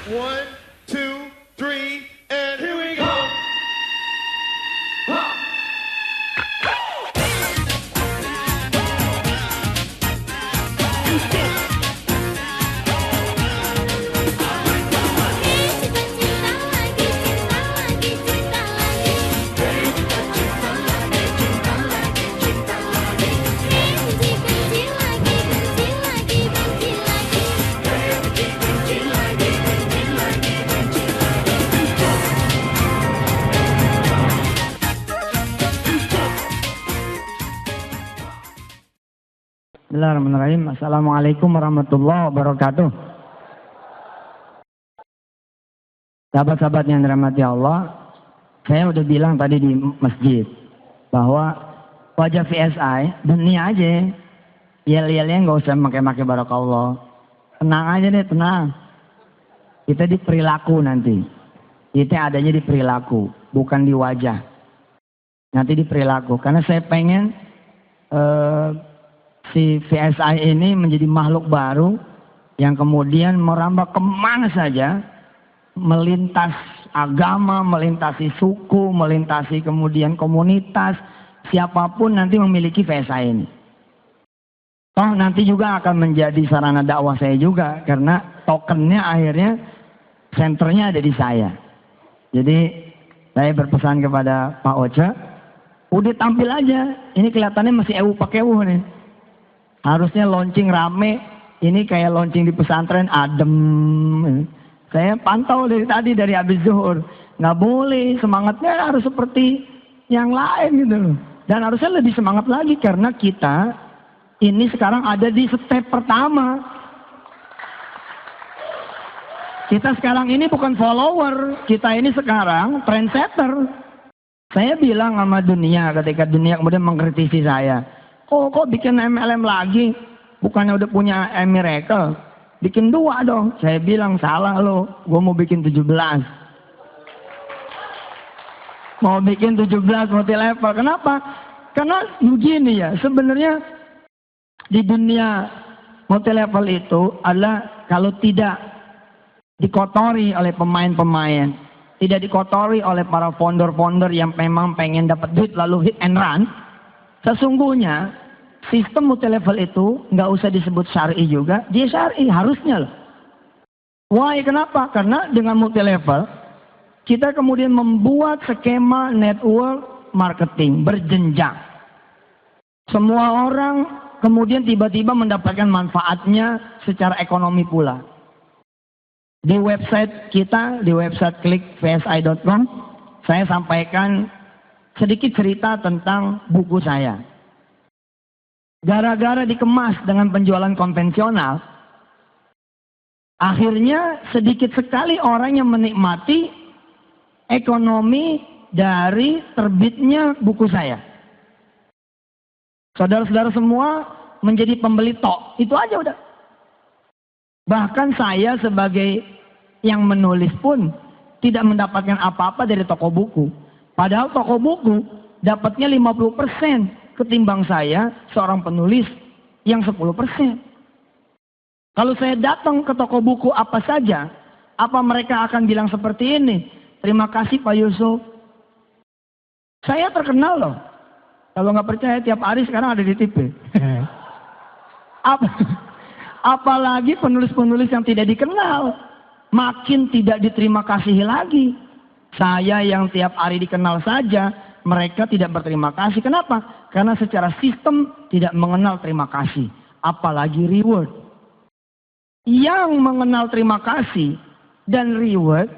1, 2, 3, and here we go. Bismillahirrahmanirrahim. Assalamualaikum warahmatullahi wabarakatuh. Sahabat-sahabat yang dirahmati Allah, saya udah bilang tadi di masjid bahwa wajah VSI dunia aja, yel-yelnya nggak usah pakai barakallah. Tenang aja deh, tenang. Kita di perilaku nanti. Kita adanya di perilaku, bukan di wajah. Nanti di perilaku. Karena saya pengen si VSI ini menjadi makhluk baru yang kemudian merambah kemana saja, melintas agama, melintasi suku, melintasi kemudian komunitas, siapapun nanti memiliki VSI ini. Toh nanti juga akan menjadi sarana dakwah saya juga, karena tokennya akhirnya senternya ada di saya. Jadi saya berpesan kepada Pak Ocha, udah tampil aja, ini kelihatannya masih ewu pakai ewu nih. Harusnya launching rame, ini kayak launching di pesantren adem. Saya pantau dari tadi, dari habis zuhur. Nggak boleh, semangatnya harus seperti yang lain gitu. Dan harusnya lebih semangat lagi, karena kita ini sekarang ada di step pertama. Kita sekarang ini bukan follower, kita ini sekarang trendsetter. Saya bilang sama dunia, ketika dunia kemudian mengkritisi saya, kok bikin MLM lagi? Bukannya udah punya Miracle? Bikin 2 dong. Saya bilang salah lo. Gue mau bikin 17. Mau bikin 17 multi level. Kenapa? Karena begini ya. Sebenarnya di dunia multi level itu adalah kalau tidak dikotori oleh pemain-pemain, tidak dikotori oleh para founder-founder yang memang pengen dapat duit lalu hit and run. Sesungguhnya sistem multi level itu nggak usah disebut syar'i juga, dia syar'i harusnya loh. Why? Kenapa? Karena dengan multi level kita kemudian membuat skema network marketing berjenjang. Semua orang kemudian tiba-tiba mendapatkan manfaatnya secara ekonomi pula. Di website kita, di website klikvsi.com, saya sampaikan sedikit cerita tentang buku saya. Gara-gara dikemas dengan penjualan konvensional, akhirnya sedikit sekali orang yang menikmati ekonomi dari terbitnya buku saya. Saudara-saudara semua menjadi pembeli tok, itu aja udah. Bahkan saya sebagai yang menulis pun tidak mendapatkan apa-apa dari toko buku. Padahal toko buku dapatnya 50% ketimbang saya seorang penulis yang 10%. Kalau saya datang ke toko buku apa saja, apa mereka akan bilang seperti ini? Terima kasih Pak Yusuf. Saya terkenal loh. Kalau nggak percaya tiap hari sekarang ada di TV. Apalagi penulis-penulis yang tidak dikenal, makin tidak diterima kasih lagi. Saya yang tiap hari dikenal saja, mereka tidak berterima kasih. Kenapa? Karena secara sistem tidak mengenal terima kasih, apalagi reward. Yang mengenal terima kasih dan reward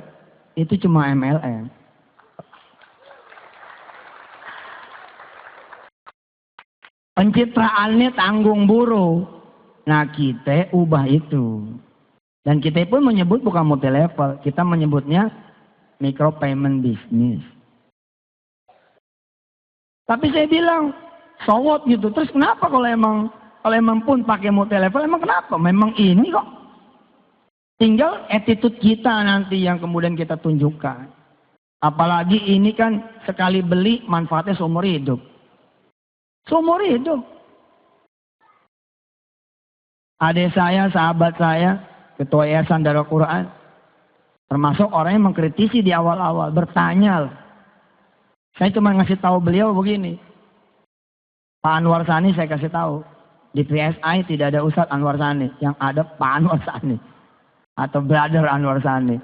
itu cuma MLM. Pencitraannya tanggung buruh. Nah kita ubah itu. Dan kita pun menyebut bukan multi level, kita menyebutnya micro payment business. Tapi saya bilang, so what gitu. Terus kenapa kalau emang pun pakai multi level, emang kenapa? Memang ini kok. Tinggal attitude kita nanti yang kemudian kita tunjukkan. Apalagi ini kan sekali beli manfaatnya seumur hidup. Seumur hidup. Adik saya, sahabat saya, Ketua Yayasan Darul Quran, Termasuk orang yang mengkritisi di awal-awal, bertanya. Saya cuma ngasih tahu beliau begini. Pak Anwar Sani saya kasih tahu. Di PSI tidak ada Ustadz Anwar Sani. Yang ada Pak Anwar Sani. Atau Brother Anwar Sani.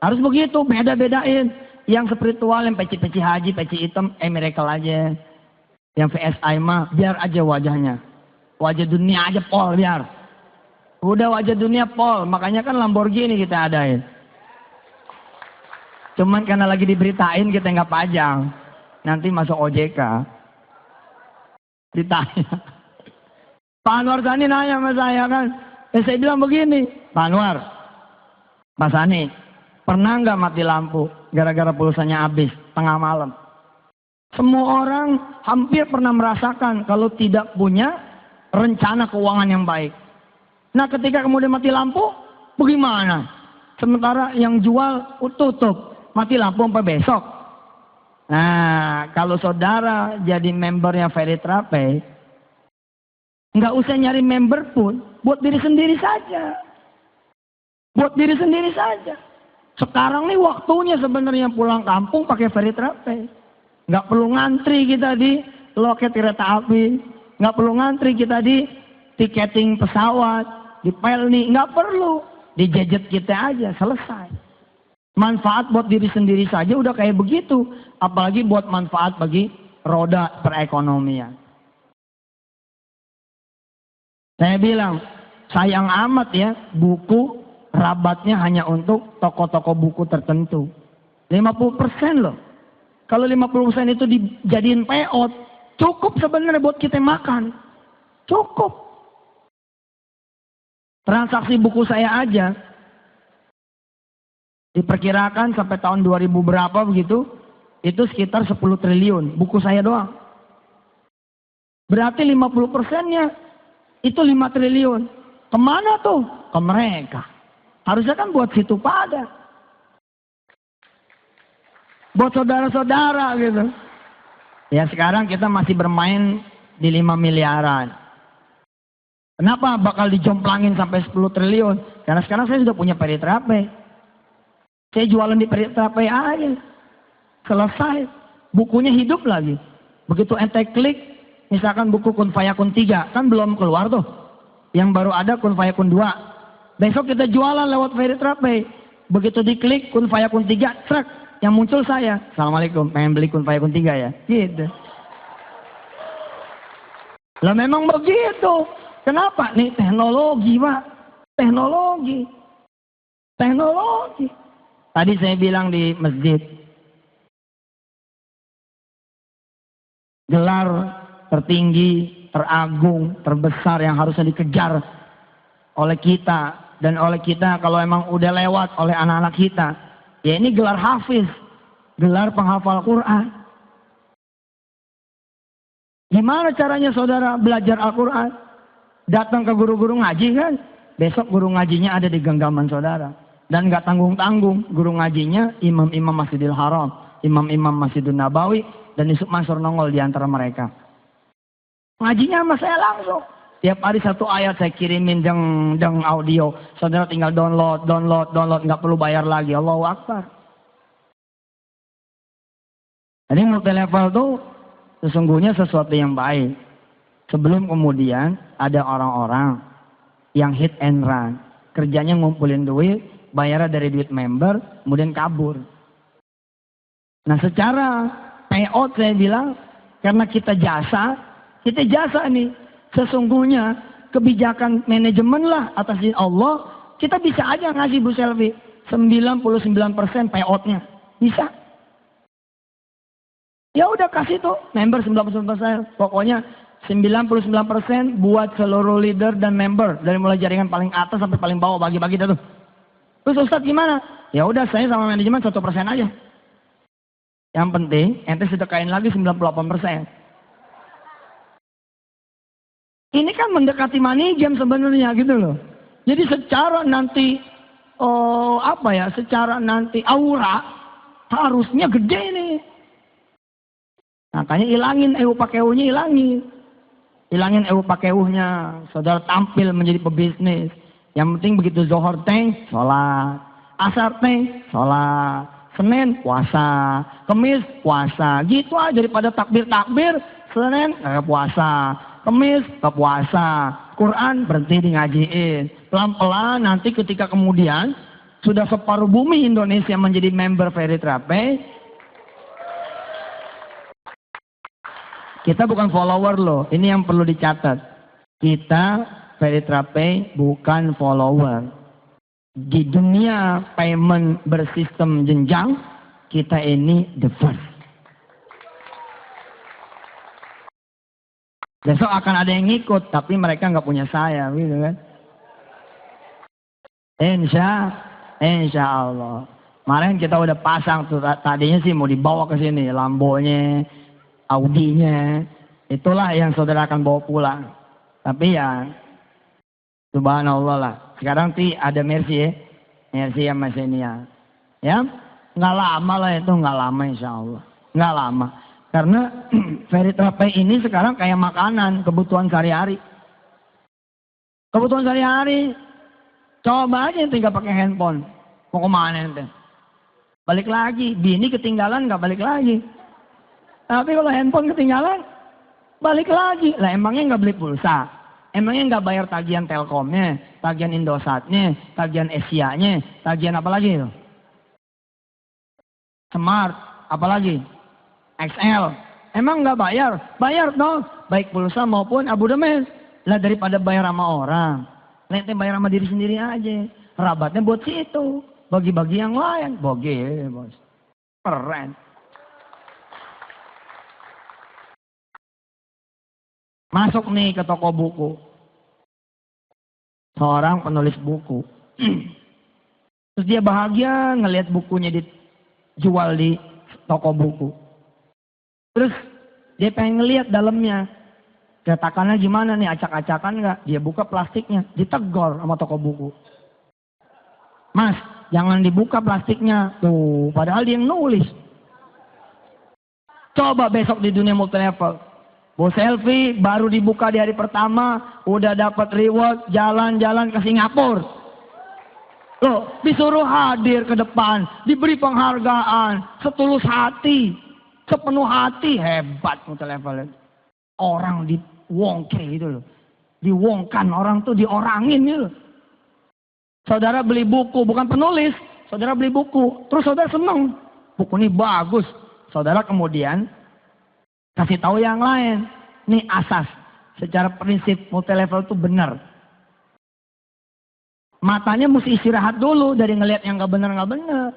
Harus begitu, beda-bedain. Yang spiritual, yang peci-peci haji, peci hitam, miracle aja. Yang PSI mah, biar aja wajahnya. Wajah dunia aja pol, biar. Udah wajah dunia pol, makanya kan Lamborghini kita adain. Cuman karena lagi diberitain kita nggak pajang. Nanti masuk OJK. Ditanya. Pak Anwar Sani nanya sama saya kan. Saya bilang begini. Pak Anwar. Pak Sani. Pernah nggak mati lampu gara-gara pulsanya habis tengah malam? Semua orang hampir pernah merasakan kalau tidak punya rencana keuangan yang baik. Nah ketika kemudian mati lampu, bagaimana? Sementara yang jual tutup. Mati lampu sampai besok. Nah, kalau saudara jadi membernya Ferry Trape, nggak usah nyari member pun, buat diri sendiri saja. Buat diri sendiri saja. Sekarang nih waktunya sebenarnya pulang kampung pakai Ferry Trape. Nggak perlu ngantri kita di loket kereta api. Nggak perlu ngantri kita di tiketing pesawat, di Pelni. Nggak perlu. Di gadget kita aja, selesai. Manfaat buat diri sendiri saja udah kayak begitu. Apalagi buat manfaat bagi roda perekonomian. Saya bilang, sayang amat ya buku rabatnya hanya untuk toko-toko buku tertentu. 50% loh. Kalau 50% itu dijadiin peot, cukup sebenarnya buat kita makan. Cukup. Transaksi buku saya aja diperkirakan sampai tahun 2000 berapa begitu, itu sekitar 10 triliun. Buku saya doang. Berarti 50%-nya itu 5 triliun. Kemana tuh? Ke mereka. Harusnya kan buat situ pada. Buat saudara-saudara gitu. Ya sekarang kita masih bermain di 5 miliaran. Kenapa bakal dijomplangin sampai 10 triliun? Karena sekarang saya sudah punya Ferry Trape. Saya jualan di Ferry Trape aja. Selesai. Bukunya hidup lagi. Begitu ente klik, misalkan buku Kun Fayakun 3, kan belum keluar tuh. Yang baru ada Kun Fayakun 2. Besok kita jualan lewat Ferry Trape. Begitu diklik Kun Fayakun 3, trek. Yang muncul saya. Assalamualaikum, pengen beli Kun Fayakun 3 ya? Gitu. Lah memang begitu. Kenapa? Nih teknologi, Pak. Teknologi. Teknologi. Tadi saya bilang di masjid, gelar tertinggi, teragung, terbesar yang harusnya dikejar oleh kita. Dan oleh kita kalau emang udah lewat oleh anak-anak kita, ya ini gelar hafiz, gelar penghafal Quran. Gimana caranya saudara belajar Al-Quran? Datang ke guru-guru ngaji kan? Besok guru ngajinya ada di genggaman saudara. Dan nggak tanggung-tanggung, guru ngajinya imam-imam Masjidil Haram, imam-imam Masjidun Nabawi, dan Yusuf Mansur nongol di antara mereka. Ngajinya sama saya langsung. Tiap hari satu ayat saya kirimin deng audio. Saudara tinggal download, nggak perlu bayar lagi. Allahu Akbar. Jadi multi-level tuh sesungguhnya sesuatu yang baik. Sebelum kemudian ada orang-orang yang hit and run. Kerjanya ngumpulin duit, bayarnya dari duit member, kemudian kabur. Nah secara payout saya bilang, karena kita jasa nih. Sesungguhnya kebijakan manajemen lah atas izin Allah, kita bisa aja ngasih Bu Selvi 99% payoutnya. Bisa. Ya udah kasih tuh, member 99%. Pokoknya 99% buat seluruh leader dan member. Dari mulai jaringan paling atas sampai paling bawah, bagi-bagi dah tuh. Terus Ustadz gimana? Ya udah saya sama manajemen 1% aja. Yang penting ente sedekain lagi 98%. Ini kan mendekati money game sebenarnya gitu loh. Jadi secara nanti secara nanti aura harusnya gede nih. Makanya ilangin pakeunya ilangin. Hilangin pakeunya. Saudara tampil menjadi pebisnis. Yang penting begitu zohor sholat. Asar teh sholat, Senin puasa, Kemis puasa, gitu aja daripada takbir-takbir, Senin puasa, Kemis ke puasa, Quran berhenti di ngajiin. Pelan-pelan nanti ketika kemudian sudah separuh bumi Indonesia menjadi member Veritrape, kita bukan follower loh, ini yang perlu dicatat. Kita Veritrape bukan follower. Di dunia payment bersistem jenjang, kita ini the first. Besok akan ada yang ngikut, tapi mereka nggak punya saya, gitu kan? Insya Allah. Kemarin kita udah pasang tuh, tadinya sih mau dibawa ke sini, Lambonya, Audinya, itulah yang saudara akan bawa pulang. Tapi ya, subhanallah lah. Sekarang sih ada Mercy ya, Mercy sama Xenia. Ya, nggak lama lah itu, nggak lama insya Allah, nggak lama. Karena Veritrape ini sekarang kayak makanan, kebutuhan sehari-hari. Kebutuhan sehari-hari. Coba aja tinggal pakai handphone, mau kemana ente? Balik lagi, bini ketinggalan nggak balik lagi. Tapi kalau handphone ketinggalan, balik lagi. Lah emangnya nggak beli pulsa? Emangnya nggak bayar tagihan Telkomnya, tagihan Indosatnya, tagihan Asia-nya, tagihan apa lagi itu? Smart, apa lagi? XL. Emang nggak bayar? Bayar dong, baik pulsa maupun abodemen. Lah daripada bayar sama orang, nanti bayar sama diri sendiri aja. Rabatnya buat situ, bagi-bagi yang lain. Boge, bos. Keren. Masuk nih ke toko buku. Seorang penulis buku. Terus dia bahagia ngelihat bukunya dijual di toko buku. Terus dia pengen ngelihat dalamnya. Cetakannya gimana nih, acak-acakan nggak? Dia buka plastiknya, ditegor sama toko buku. Mas, jangan dibuka plastiknya. Tuh, padahal dia yang nulis. Coba besok di dunia multilevel. Bu Selfie baru dibuka di hari pertama, udah dapat reward jalan-jalan ke Singapura. Loh, disuruh hadir ke depan, diberi penghargaan, setulus hati, sepenuh hati, hebat multilevel. Orang diwongke gitu loh. Diwongkan, orang tuh diorangin gitu loh. Saudara beli buku, bukan penulis, saudara beli buku, terus saudara seneng. Buku ini bagus. Saudara kemudian kasih tahu yang lain. Ini asas. Secara prinsip multilevel itu benar. Matanya mesti istirahat dulu dari ngelihat yang nggak benar.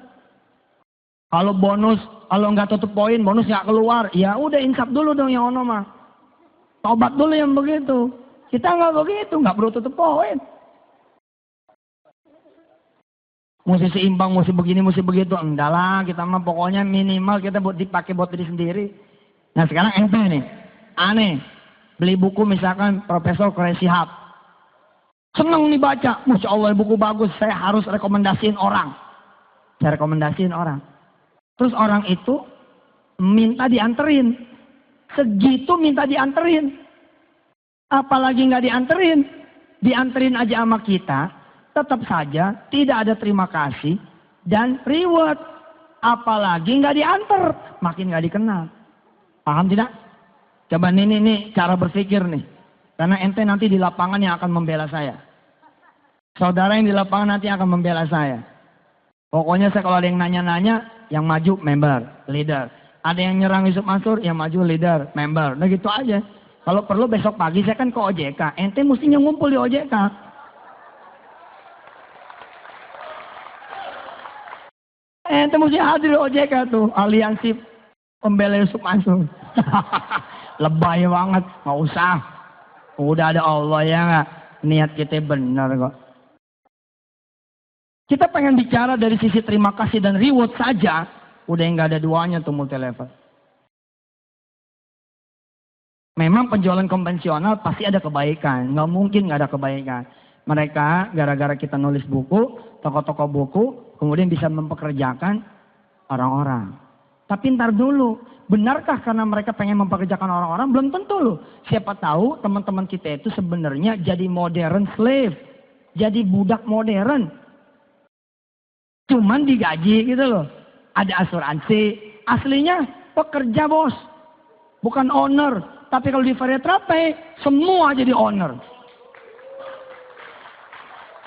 Kalau bonus, kalau nggak tutup poin, bonus nggak keluar, ya udah insaf dulu dong yang ono mah. Tobat dulu yang begitu. Kita nggak begitu, nggak perlu tutup poin. Mesti seimbang, mesti begini, mesti begitu. Enggak lah, kita mah pokoknya minimal kita buat dipakai buat diri sendiri. Nah sekarang ente nih, aneh, beli buku misalkan Profesor Quraish Shihab. Seneng nih baca, Masya Allah buku bagus, saya harus rekomendasiin orang. Saya rekomendasiin orang. Terus orang itu minta dianterin. Segitu minta dianterin. Apalagi nggak dianterin. Dianterin aja sama kita, tetap saja tidak ada terima kasih dan reward. Apalagi nggak dianter, makin nggak dikenal. Paham tidak? Coba ini cara berpikir nih. Karena ente nanti di lapangan yang akan membela saya. Saudara yang di lapangan nanti akan membela saya. Pokoknya saya kalau ada yang nanya-nanya, yang maju member, leader. Ada yang nyerang Yusuf Mansur, yang maju leader, member. Nah gitu aja. Kalau perlu besok pagi saya kan ke OJK. Ente mestinya ngumpul di OJK. Ente mesti hadir di OJK tuh. Aliansi pembela Yusuf Mansur. Lebay banget. Nggak usah. Udah ada Allah ya nggak. Niat kita benar kok. Kita pengen bicara dari sisi terima kasih dan reward saja. Udah nggak ada duanya tuh multilevel. Memang penjualan konvensional pasti ada kebaikan. Nggak mungkin nggak ada kebaikan. Mereka gara-gara kita nulis buku, toko-toko buku, kemudian bisa mempekerjakan orang-orang. Tapi ntar dulu, benarkah karena mereka pengen mempekerjakan orang-orang? Belum tentu loh. Siapa tahu teman-teman kita itu sebenarnya jadi modern slave. Jadi budak modern. Cuman digaji gitu loh. Ada asuransi. Aslinya pekerja bos. Bukan owner. Tapi kalau di Veritrape, semua jadi owner.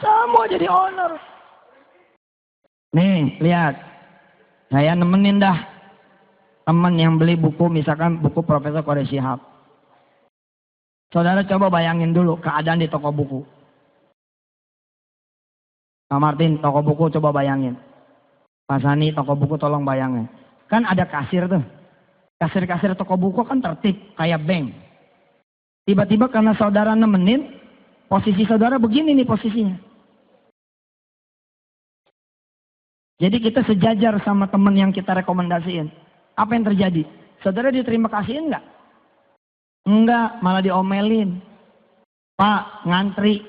Semua jadi owner. Nih, lihat. Saya nemenin dah teman yang beli buku, misalkan buku Profesor Qore Shihab. Saudara coba bayangin dulu keadaan di toko buku. Pak Martin, toko buku coba bayangin. Pak Sani, toko buku tolong bayangin. Kan ada kasir tuh. Kasir-kasir toko buku kan tertib, kayak bank. Tiba-tiba karena saudara nemenin, posisi saudara begini nih posisinya. Jadi kita sejajar sama teman yang kita rekomendasiin. Apa yang terjadi? Saudara diterima kasihin nggak? Enggak, malah diomelin. Pak, ngantri.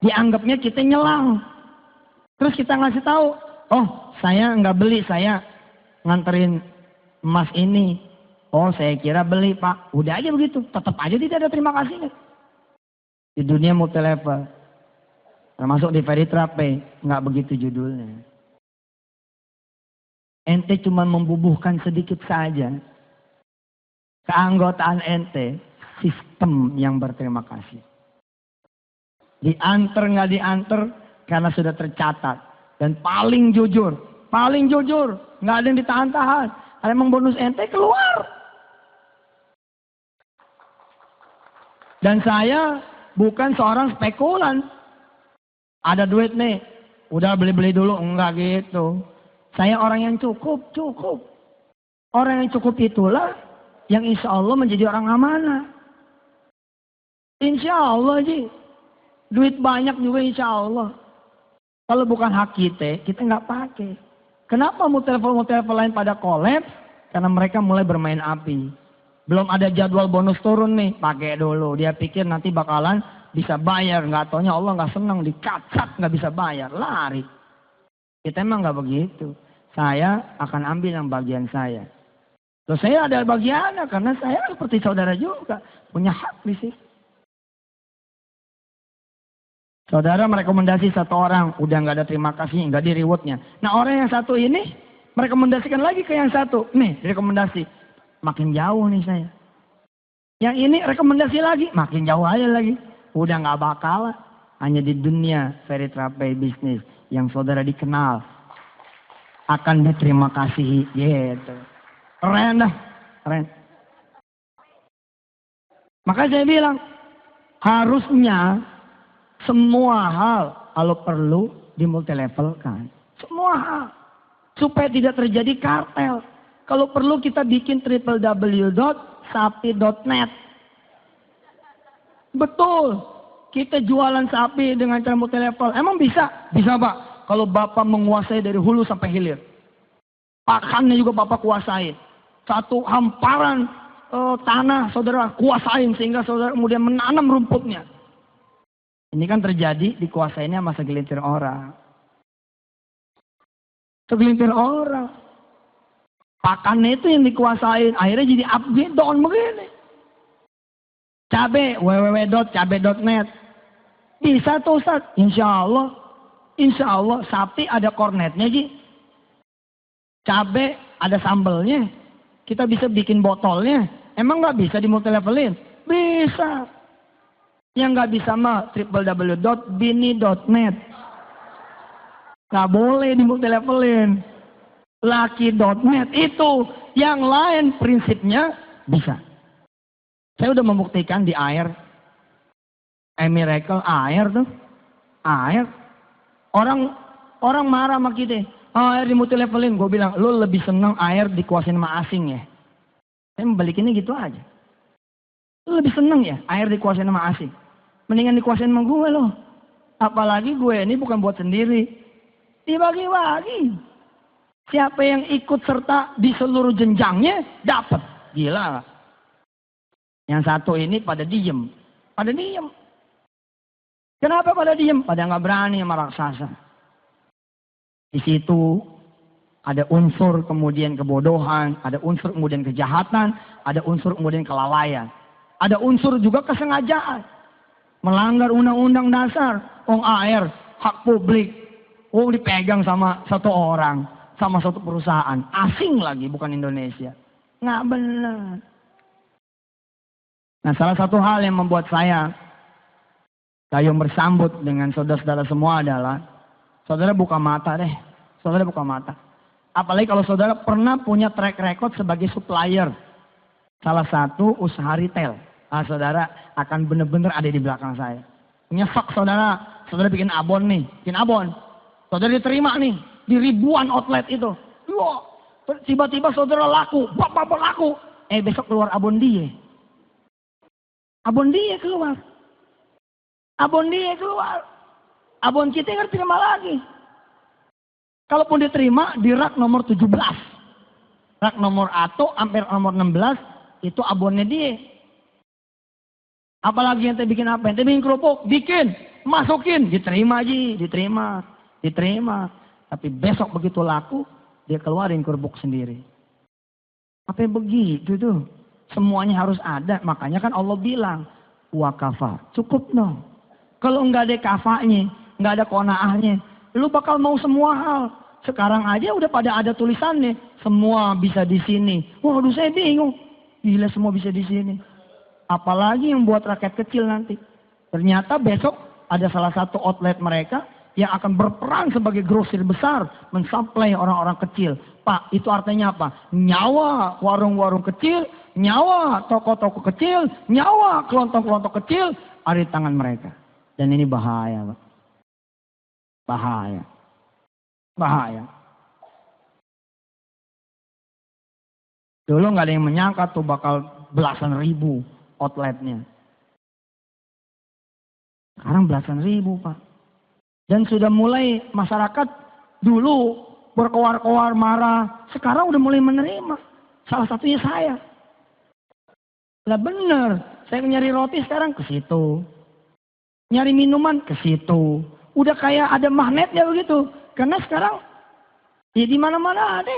Dianggapnya kita nyelang. Terus kita ngasih tahu, oh saya nggak beli, saya nganterin emas ini. Oh saya kira beli Pak. Udah aja begitu, tetap aja tidak ada terima kasihnya. Di dunia multi level, termasuk di Veritrape, nggak begitu judulnya. Ente cuma membubuhkan sedikit saja. Keanggotaan ente, sistem yang berterima kasih. Diantar nggak diantar karena sudah tercatat. Dan paling jujur, nggak ada yang ditahan-tahan. Kalau emang bonus ente keluar. Dan saya bukan seorang spekulan. Ada duit nih, udah beli-beli dulu, enggak gitu. Saya orang yang cukup. Orang yang cukup itulah yang insya Allah menjadi orang amanah. Insya Allah Ji. Duit banyak juga insya Allah. Kalau bukan hak kita nggak pakai. Kenapa multi-level lain pada kolaps? Karena mereka mulai bermain api. Belum ada jadwal bonus turun nih, pakai dulu. Dia pikir nanti bakalan bisa bayar. Nggak taunya Allah nggak senang, dikacat nggak bisa bayar. Lari. Kita emang nggak begitu. Saya akan ambil yang bagian saya. Terus saya ada bagiannya karena saya seperti saudara juga. Punya hak di sini. Saudara merekomendasi satu orang, udah nggak ada terima kasih, nggak di rewardnya. Nah orang yang satu ini merekomendasikan lagi ke yang satu. Nih rekomendasi. Makin jauh nih saya. Yang ini rekomendasi lagi, makin jauh aja lagi. Udah nggak bakal. Hanya di dunia Veritrape bisnis yang saudara dikenal akan diterima kasih gitu. Keren dah, keren. Maka saya bilang harusnya semua hal kalau perlu dimultilevelkan. Semua hal supaya tidak terjadi kartel. Kalau perlu kita bikin www.sapi.net. Betul. Kita jualan sapi dengan cara multilevel. Emang bisa? Bisa Pak. Kalau Bapak menguasai dari hulu sampai hilir. Pakannya juga Bapak kuasain. Satu hamparan tanah saudara kuasain. Sehingga saudara kemudian menanam rumputnya. Ini kan terjadi dikuasainnya sama segelintir orang. Segelintir orang. Pakannya itu yang dikuasain. Akhirnya jadi upgrade down begini. Cabe, www.cabe.net. Bisa tuh Ustaz, insya Allah sapi ada kornetnya Ji. Cabe ada sambelnya. Kita bisa bikin botolnya. Emang nggak bisa dimultilevelin? Bisa. Yang nggak bisa mah www.bini.net. Nggak boleh dimultilevelin. Laki.net itu yang lain prinsipnya bisa. Saya udah membuktikan di air. Miracle air tuh. Air. Orang marah sama kita. Air dimultilevelin. Gue bilang, lu lebih senang air dikuasain sama asing ya. Saya membalikinnya gitu aja. Lu lebih senang ya air dikuasain sama asing. Mendingan dikuasain sama gue loh. Apalagi gue ini bukan buat sendiri. Dibagi-bagi. Siapa yang ikut serta di seluruh jenjangnya dapat. Gila. Yang satu ini pada diem. Kenapa pada diem? Pada nggak berani sama raksasa. Di situ ada unsur kemudian kebodohan, ada unsur kemudian kejahatan, ada unsur kemudian kelalaian. Ada unsur juga kesengajaan. Melanggar undang-undang dasar. Air, hak publik. Oh, dipegang sama satu orang, sama satu perusahaan. Asing lagi, bukan Indonesia. Nggak benar. Nah, salah satu hal yang membuat saya kayak bersambut dengan saudara-saudara semua adalah, saudara buka mata deh. Saudara buka mata. Apalagi kalau saudara pernah punya track record sebagai supplier salah satu usaha retail. Nah, saudara akan benar-benar ada di belakang saya. Nyesek saudara bikin abon nih, bikin abon. Saudara diterima nih di ribuan outlet itu. Wah, tiba-tiba saudara laku, bapak laku. Besok keluar abon dia. Abon dia keluar. Abon dia keluar. Abon kita nggak terima lagi. Kalaupun diterima di rak nomor 17. Rak nomor atau hampir nomor 16 itu abonnya dia. Apalagi ente bikin apa? Ente bikin kerupuk, bikin, masukin, diterima aja, diterima. Tapi besok begitu laku, dia keluarin kerupuk sendiri. Apa begitu tuh? Semuanya harus ada. Makanya kan Allah bilang, wakafa, cukup dong. Kalau nggak ada kafanya, nggak ada konaahnya, lu bakal mau semua hal. Sekarang aja udah pada ada tulisannya, semua bisa di sini. Waduh, saya bingung. Gila, semua bisa di sini. Apalagi yang buat rakyat kecil nanti. Ternyata besok ada salah satu outlet mereka yang akan berperan sebagai grosir besar, mensuplai orang-orang kecil. Pak, itu artinya apa? Nyawa warung-warung kecil, nyawa toko-toko kecil, nyawa kelontong-kelontong kecil ada di tangan mereka. Dan ini bahaya, Pak. Bahaya. Bahaya. Dulu nggak ada yang menyangka tuh bakal belasan ribu outletnya. Sekarang belasan ribu, Pak. Dan sudah mulai masyarakat dulu berkoar-koar marah. Sekarang udah mulai menerima. Salah satunya saya. Lah bener. Saya nyari roti sekarang ke situ. Nyari minuman ke situ. Udah kayak ada magnetnya begitu. Karena sekarang ya di mana-mana ada.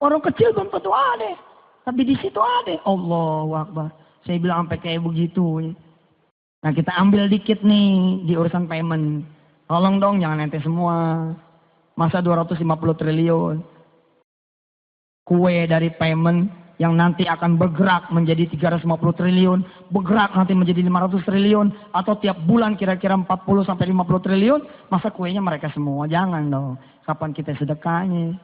Orang kecil belum tentu ada. Tapi di situ ada. Allahu Akbar. Saya bilang sampai kayak begitu. Nah, kita ambil dikit nih di urusan payment. Tolong dong jangan ente semua. Masa 250 triliun. Kue dari payment yang nanti akan bergerak menjadi 350 triliun, bergerak nanti menjadi 500 triliun, atau tiap bulan kira-kira 40 sampai 50 triliun, masa kuenya mereka semua? Jangan dong. Kapan kita sedekahnya?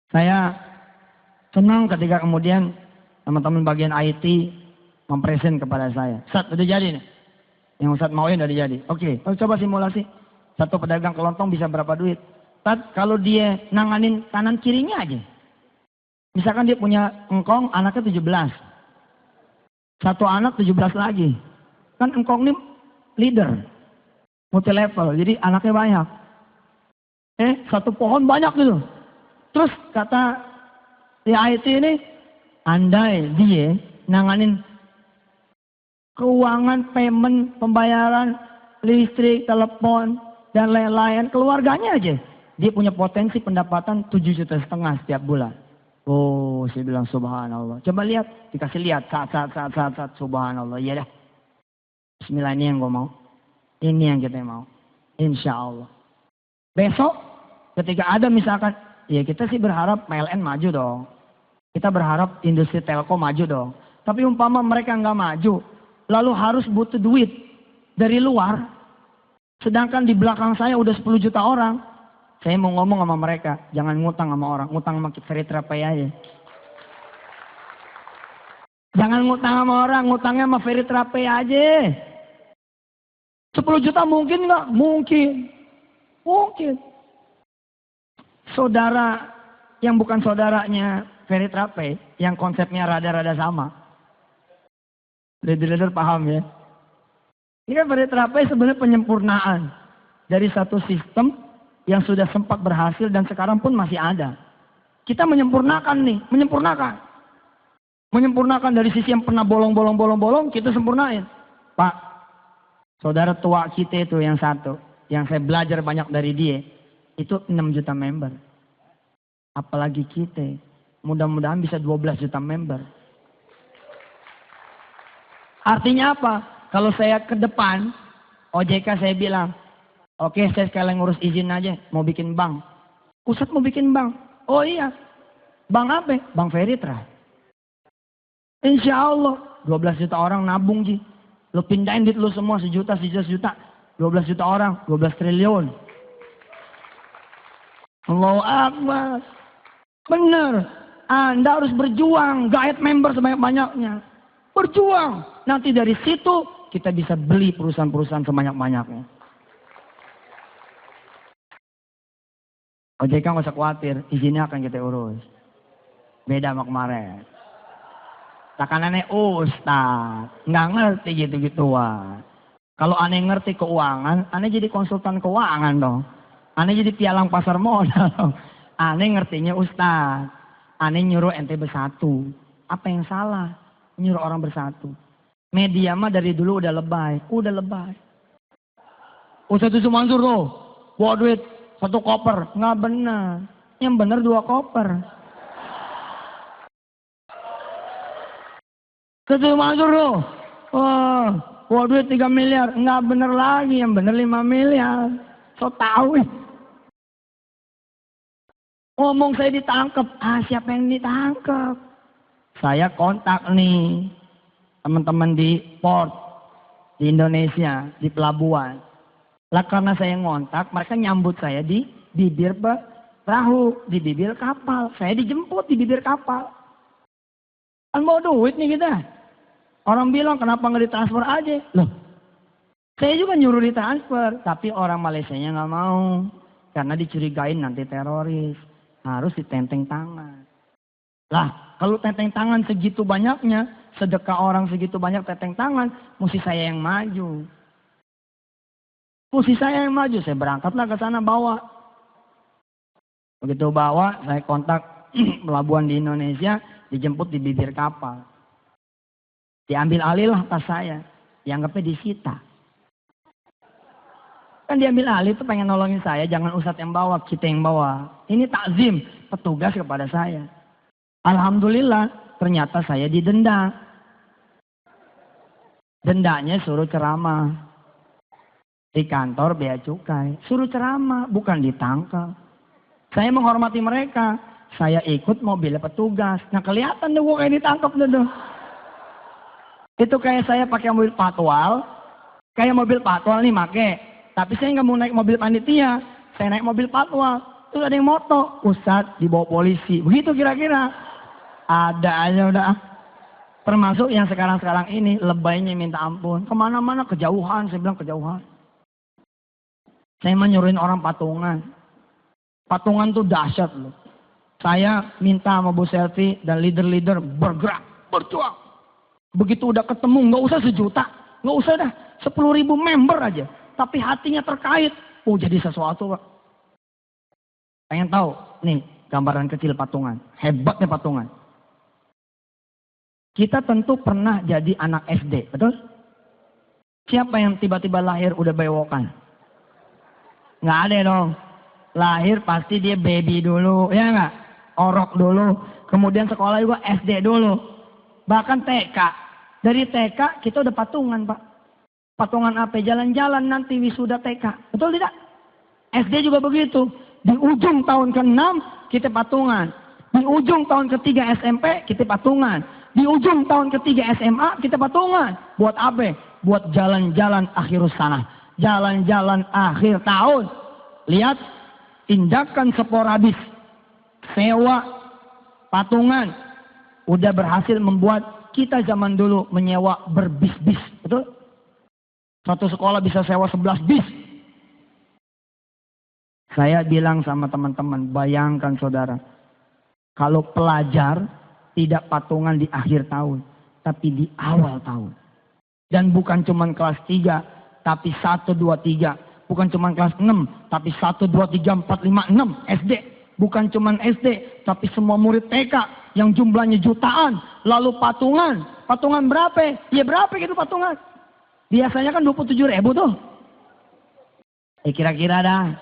Saya senang ketika kemudian teman-teman bagian IT mempresent kepada saya. Ustaz, udah jadi nih. Yang Ustaz mauin udah jadi. Oke, coba simulasi. Satu pedagang kelontong bisa berapa duit? Ustaz, kalau dia nanganin kanan kirinya aja. Misalkan dia punya engkong, anaknya 17. Satu anak 17 lagi. Kan engkong ini leader. Multi level, jadi anaknya banyak. Satu pohon banyak gitu. Terus kata si IT ini, andai dia nanganin keuangan, payment, pembayaran, listrik, telepon, dan lain-lain, keluarganya aja. Dia punya potensi pendapatan 7,5 juta setiap bulan. Oh, saya bilang subhanallah. Coba lihat, dikasih lihat, saat, subhanallah. Iya dah. Bismillah, ini yang gue mau. Ini yang kita mau. Insya Allah. Besok, ketika ada misalkan, ya kita sih berharap PLN maju dong. Kita berharap industri telkom maju dong. Tapi umpama mereka nggak maju, lalu harus butuh duit dari luar. Sedangkan di belakang saya udah 10 juta orang. Saya mau ngomong sama mereka, jangan ngutang sama orang, ngutang sama Ferry Trapei aja. Jangan ngutang sama orang, ngutangnya sama Ferry Trapei aja. 10 juta mungkin nggak? Mungkin. Mungkin. Saudara yang bukan saudaranya Ferry Trapei, yang konsepnya rada-rada sama. Leader-leader paham ya? Ini kan Ferry Trapei sebenarnya penyempurnaan dari satu sistem yang sudah sempat berhasil dan sekarang pun masih ada. Kita menyempurnakan nih, menyempurnakan. Menyempurnakan dari sisi yang pernah bolong, kita sempurnain. Pak, saudara tua kita itu yang satu, yang saya belajar banyak dari dia, itu 6 juta member. Apalagi kita, mudah-mudahan bisa 12 juta member. Artinya apa? Kalau saya ke depan, OJK saya bilang, oke saya sekalian ngurus izin aja, mau bikin bank. Ustadz mau bikin bank? Oh iya, bank apa? Bank Veritra. Insya Allah, 12 juta orang nabung Ji. Lu pindahin duit lu semua sejuta. 12 juta orang, 12 triliun. Allahu Akbar. Bener, Anda harus berjuang, guide member sebanyak-banyaknya. Berjuang, nanti dari situ kita bisa beli perusahaan-perusahaan sebanyak-banyaknya. OJK nggak usah khawatir, izinnya akan kita urus. Beda sama kemarin. Takanannya Ustaz, nggak ngerti gitu-gituan. Kalau aneh ngerti keuangan, aneh jadi konsultan keuangan dong. Aneh jadi pialang pasar modal dong. Aneh ngertinya Ustaz. Aneh nyuruh ente bersatu. Apa yang salah? Nyuruh orang bersatu. Media mah dari dulu udah lebay. Ustaz itu Mansur tuh, bawa duit 1 koper. Nggak benar. Yang benar 2 koper. Ustaz itu Mansur tuh, wah, bawa duit 3 miliar. Nggak benar lagi, yang benar 5 miliar. So tau ngomong saya ditangkap. Siapa yang ditangkap? Saya kontak nih teman-teman di port di Indonesia, di pelabuhan. Lah karena saya ngontak, mereka nyambut saya di bibir perahu, di bibir kapal. Saya dijemput di bibir kapal. Kan mau duit nih kita. Orang bilang kenapa nggak ditransfer aja? Loh, saya juga nyuruh ditransfer, tapi orang Malaysianya nggak mau. Karena dicurigain nanti teroris. Harus ditenteng tangan. Lah, kalau tenteng tangan segitu banyaknya, sedekah orang segitu banyak tenteng tangan, mesti saya yang maju. Saya berangkatlah ke sana bawa. Begitu bawa, saya kontak pelabuhan di Indonesia, dijemput di bibir kapal. Diambil alih lah tas saya, dianggapnya disita. Kan diambil alih itu pengen nolongin saya, jangan Ustadz yang bawa, kita yang bawa. Ini takzim, petugas kepada saya. Alhamdulillah, ternyata saya didenda. Dendanya suruh ceramah. Di kantor bea cukai. Suruh ceramah, bukan ditangkap. Saya menghormati mereka. Saya ikut mobil petugas. Nah kelihatan deh gue kayak ditangkap tuh. Itu kayak saya pakai mobil patwal. Kayak mobil patwal nih make. Tapi saya nggak mau naik mobil panitia. Saya naik mobil patwal. Terus ada yang moto. Ustadz dibawa polisi. Begitu kira-kira. Ada aja udah. Termasuk yang sekarang-sekarang ini. Lebaynya minta ampun. Kemana-mana kejauhan. Saya bilang kejauhan. Saya menyuruhin orang patungan. Patungan tuh dahsyat loh. Saya minta sama Bu Selvi dan leader-leader bergerak. Berjuang. Begitu udah ketemu. Nggak usah 1 juta. Nggak usah dah. 10.000 member aja. Tapi hatinya terkait. Oh jadi sesuatu Pak. Pengen tahu? Nih gambaran kecil patungan. Hebatnya patungan. Kita tentu pernah jadi anak SD. Betul? Siapa yang tiba-tiba lahir udah bewokan? Nggak ada dong. Lahir pasti dia baby dulu. Ya nggak? Orok dulu. Kemudian sekolah juga SD dulu. Bahkan TK. Dari TK kita udah patungan Pak. Patungan apa? Jalan-jalan nanti wisuda TK. Betul tidak? SD juga begitu. Di ujung tahun ke-6 kita patungan. Di ujung tahun ke-3 SMP kita patungan. Di ujung tahun ke-3 SMA kita patungan. Buat apa? Buat jalan-jalan akhirus sana. Jalan-jalan akhir tahun. Lihat tindakan sporadis. Sewa patungan. Udah berhasil membuat kita zaman dulu menyewa berbis-bis. Betul? Satu sekolah bisa sewa 11 bis. Saya bilang sama teman-teman, bayangkan saudara. Kalau pelajar tidak patungan di akhir tahun. Tapi di awal tahun. Dan bukan cuma kelas 3. Tapi 1, 2, 3. Bukan cuma kelas 6. Tapi 1, 2, 3, 4, 5, 6. SD. Bukan cuma SD. Tapi semua murid TK. Yang jumlahnya jutaan. Lalu patungan. Patungan berapa? Ya berapa gitu patungan? Biasanya kan 27.000 tuh. Kira-kira dah.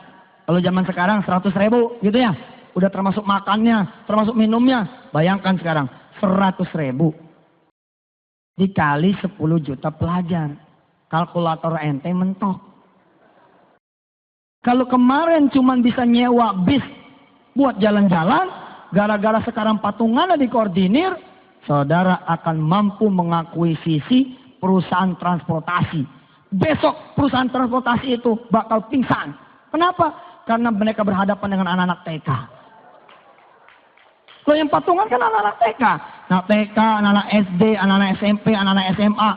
Kalau zaman sekarang 100.000 gitu ya. Udah termasuk makannya, termasuk minumnya. Bayangkan sekarang 100.000. Dikali 10 juta pelajar. kalkulator ente mentok. Kalau kemarin cuman bisa nyewa bis buat jalan-jalan, gara-gara sekarang patungan dikoordinir, saudara akan mampu mengakuisisi perusahaan transportasi. Besok perusahaan transportasi itu bakal pingsan. Kenapa? Karena mereka berhadapan dengan anak-anak TK. Kalau yang patungan kan anak-anak TK. Anak TK, anak-anak SD, anak-anak SMP, anak-anak SMA.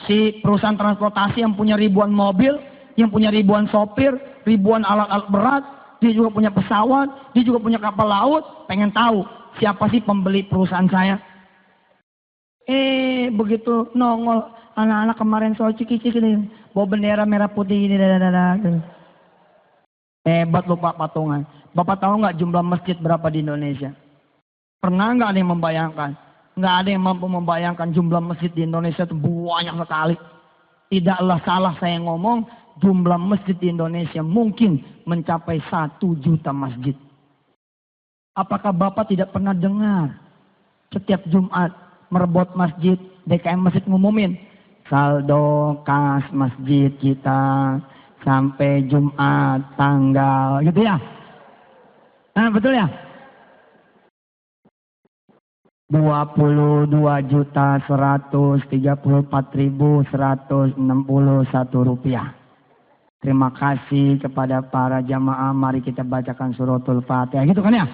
Si perusahaan transportasi yang punya ribuan mobil, yang punya ribuan sopir, ribuan alat-alat berat, dia juga punya pesawat, dia juga punya kapal laut, pengen tahu siapa sih pembeli perusahaan saya. Begitu nongol anak-anak kemarin soal ciki-ciki nih, bawa bendera merah putih ini, hebat lupa patungan. Bapak tahu nggak jumlah masjid berapa di Indonesia? Pernah nggak ada yang membayangkan? Nggak ada yang mampu membayangkan jumlah masjid di Indonesia itu banyak sekali. Tidaklah salah saya ngomong, jumlah masjid di Indonesia mungkin mencapai 1 juta masjid. Apakah Bapak tidak pernah dengar setiap Jumat merebut masjid, DKM Masjid ngumumin saldo kas masjid kita sampai Jumat tanggal gitu ya? Nah betul ya? 22.134.161 rupiah. Terima kasih kepada para jamaah. Mari kita bacakan suratul Fatihah. Gitu kan ya?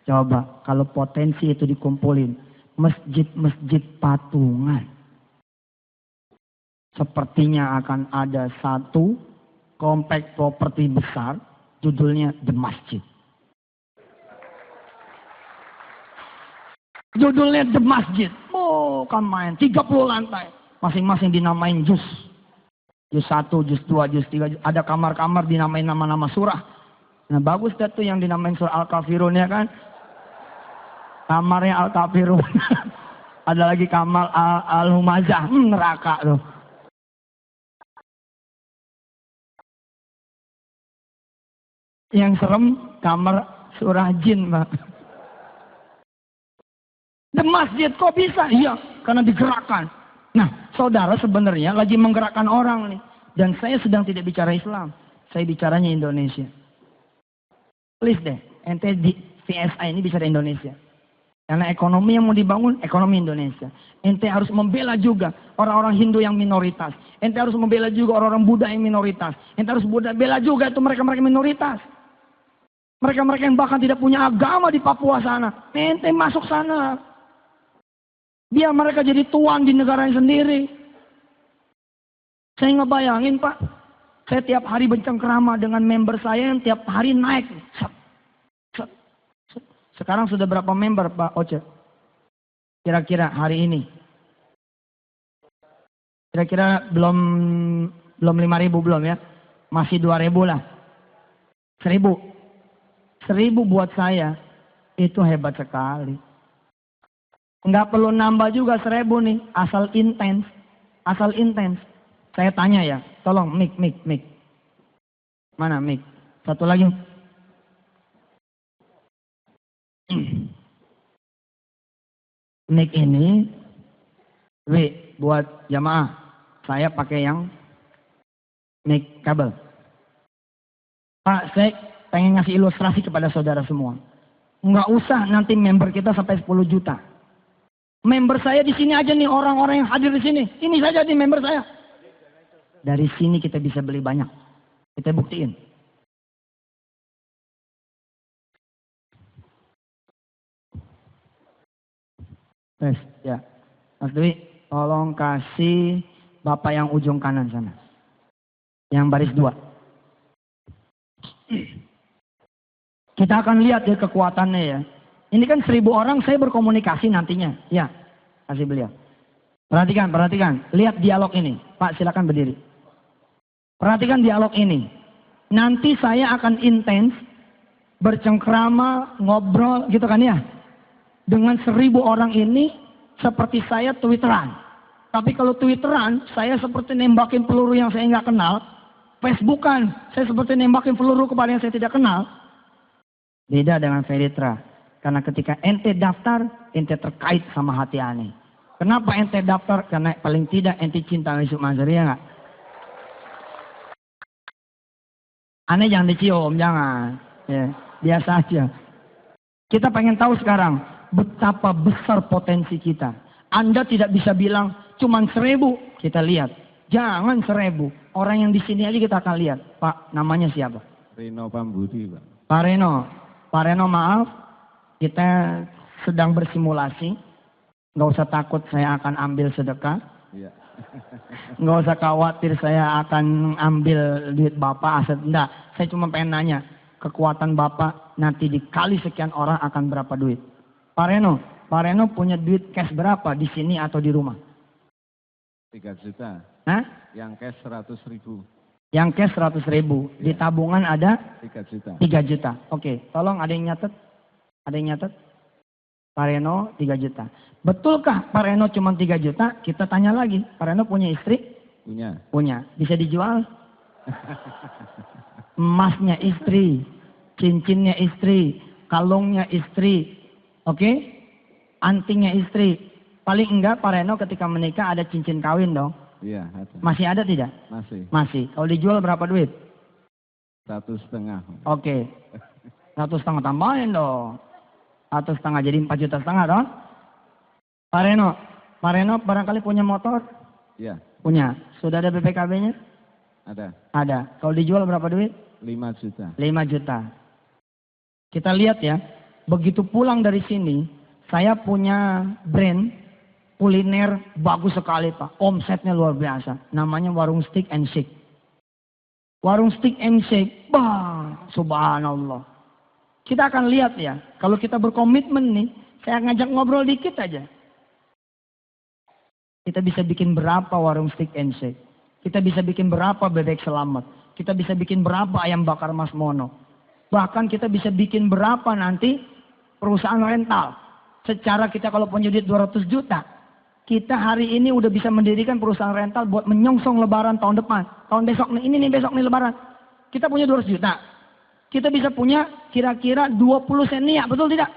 Coba kalau potensi itu dikumpulin. Masjid-masjid patungan. Sepertinya akan ada satu komplek properti besar. Judulnya The Masjid. Judulnya The Masjid. Oh, kan main. 30 lantai. Masing-masing dinamain juz. Juz 1, juz 2, juz 3. Ada kamar-kamar dinamain nama-nama surah. Nah bagus dah tuh yang dinamain surah Al-Kafirun ya kan. Kamarnya Al-Kafirun. Ada lagi kamar Al-Humazah. Neraka tuh. Yang serem kamar surah jin, Pak. The Masjid kok bisa? Iya, karena digerakkan. Nah, saudara sebenarnya lagi menggerakkan orang nih. Dan saya sedang tidak bicara Islam. Saya bicaranya Indonesia. Please deh, ente di CSI ini bicara Indonesia. Karena ekonomi yang mau dibangun, ekonomi Indonesia. Ente harus membela juga orang-orang Hindu yang minoritas. Ente harus membela juga orang-orang Buddha yang minoritas. Ente harus bela juga itu mereka-mereka minoritas. Mereka-mereka yang bahkan tidak punya agama di Papua sana. Ente masuk sana. Biar mereka jadi tuan di negaranya sendiri. Saya ngebayangin Pak. Saya tiap hari bercengkrama dengan member saya yang tiap hari naik. Sekarang sudah berapa member Pak Oce? Kira-kira hari ini? Kira-kira belum 5.000 belum ya? Masih 2.000 lah. 1.000. 1.000 buat saya itu hebat sekali. Nggak perlu nambah juga 1.000 nih, asal intens. Asal intens. Saya tanya ya, tolong mic. Mana mic? Satu lagi. Mic ini, buat jamaah. Saya pakai yang mic kabel. Pak, saya pengen ngasih ilustrasi kepada saudara semua. Nggak usah nanti member kita sampai 10 juta. Member saya di sini aja nih, orang-orang yang hadir di sini. Ini saja nih member saya. Dari sini kita bisa beli banyak. Kita buktiin. Yes, ya. Mas Dwi, tolong kasih Bapak yang ujung kanan sana. Yang baris 2. Kita akan lihat ya kekuatannya ya. Ini kan 1.000 orang saya berkomunikasi nantinya. Ya, kasih beliau. Perhatikan. Lihat dialog ini. Pak silakan berdiri. Perhatikan dialog ini. Nanti saya akan intens bercengkrama, ngobrol gitu kan ya. Dengan 1.000 orang ini seperti saya Twitteran. Tapi kalau Twitteran saya seperti nembakin peluru yang saya nggak kenal. Facebookan saya seperti nembakin peluru kepada yang saya tidak kenal. Beda dengan Feritra. Karena ketika ente daftar, ente terkait sama hati ane. Kenapa ente daftar? Karena paling tidak ente cinta sama Yusuf Mansur, ya nggak? Aneh jangan dicium, jangan. Ya, biasa aja. Kita pengen tahu sekarang betapa besar potensi kita. Anda tidak bisa bilang cuman 1000. Kita lihat. Jangan 1000. Orang yang di sini aja kita akan lihat. Pak, namanya siapa? Reno Pambudi, Pak. Pak Reno. Pak Reno, maaf. Kita sedang bersimulasi. Nggak usah takut saya akan ambil sedekah. Iya. Nggak usah khawatir saya akan ambil duit Bapak aset. Enggak. Saya cuma pengen nanya. Kekuatan Bapak nanti dikali sekian orang akan berapa duit? Pak Reno punya duit cash berapa di sini atau di rumah? 3 juta. Hah? Yang cash 100.000. Yang cash 100.000. Di tabungan ada 3 juta. 3 juta. Oke, tolong ada yang nyatet? Ada yang nyatet? Pak Reno 3 juta. Betulkah Pak Reno cuma 3 juta? Kita tanya lagi. Pak Reno punya istri? Punya. Punya. Bisa dijual? Emasnya istri, cincinnya istri, kalungnya istri, oke? Antingnya istri. Paling enggak Pak Reno ketika menikah ada cincin kawin dong. Iya, ada. Masih ada tidak? Masih. Masih. Kalau dijual berapa duit? 1,5. Oke. 1,5 tambahin dong. 1,5 jadi 4,5 juta dong. Pak Reno barangkali punya motor? Iya, Punya. Sudah ada BPKB-nya? ada. Ada. Kalau dijual berapa duit? 5 juta. 5 juta. Kita lihat ya, begitu pulang dari sini, saya punya brand kuliner bagus sekali Pak. Omsetnya luar biasa. Namanya Warung Steak and Shake. Warung Steak and Shake, subhanallah. Kita akan lihat ya, kalau kita berkomitmen nih, saya ngajak ngobrol dikit aja. Kita bisa bikin berapa warung Steak and Shake? Kita bisa bikin berapa bebek selamat? Kita bisa bikin berapa ayam bakar Mas Mono? Bahkan kita bisa bikin berapa nanti perusahaan rental. Secara kita kalau punya duit 200 juta, kita hari ini udah bisa mendirikan perusahaan rental buat menyongsong lebaran tahun depan. Tahun besok nih, ini nih besok nih lebaran. Kita punya 200 juta. Kita bisa punya kira-kira 20 senia, betul tidak?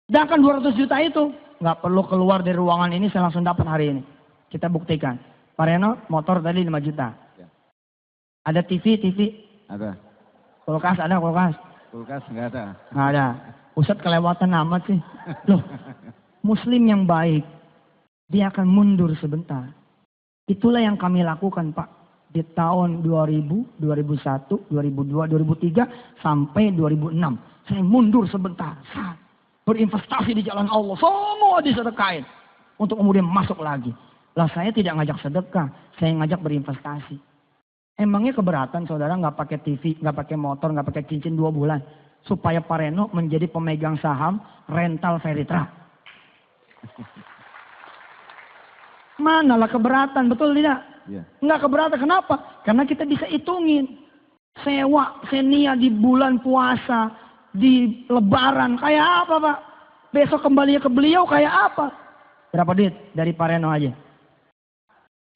Sedangkan 200 juta itu nggak perlu keluar dari ruangan ini, saya langsung dapat hari ini. Kita buktikan. Pak Reno, motor tadi 5 juta. Ya. Ada TV? Ada. Kulkas ada, kulkas? Kulkas nggak ada. Nggak ada. Ustadz kelewatan amat sih. Loh, Muslim yang baik, dia akan mundur sebentar. Itulah yang kami lakukan Pak. Di tahun 2000, 2001, 2002, 2003, sampai 2006. Saya mundur sebentar. Berinvestasi di jalan Allah. Semua disedekain. Untuk kemudian masuk lagi. Lah saya tidak ngajak sedekah. Saya ngajak berinvestasi. Emangnya keberatan saudara nggak pakai TV, nggak pakai motor, nggak pakai cincin 2 bulan. Supaya Pak Reno menjadi pemegang saham rental Veritra. Manalah keberatan, betul tidak? Iya. Nggak keberatan, kenapa? Karena kita bisa hitungin. Sewa, senia di bulan puasa, di lebaran, kayak apa Pak? Besok kembalinya ke beliau kayak apa? Berapa duit dari Pak Reno aja?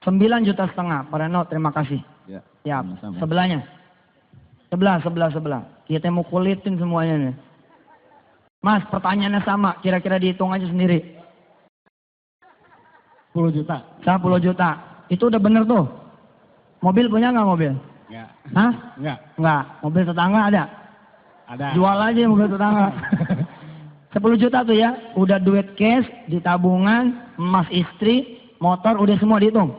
9,5 juta. Pak Reno, terima kasih. Ya. Ya, Sama-sama. sebelahnya. Sebelah. Kita mau kulitin semuanya nih. Mas, pertanyaannya sama. Kira-kira dihitung aja sendiri. 10 juta. 10 juta. Itu udah bener tuh. Mobil punya nggak mobil? Enggak. Hah? Enggak. Nggak. Mobil tetangga ada? Ada. Jual aja mobil tetangga. 10 juta tuh ya. Udah duit cash, di tabungan, emas istri, motor, udah semua dihitung.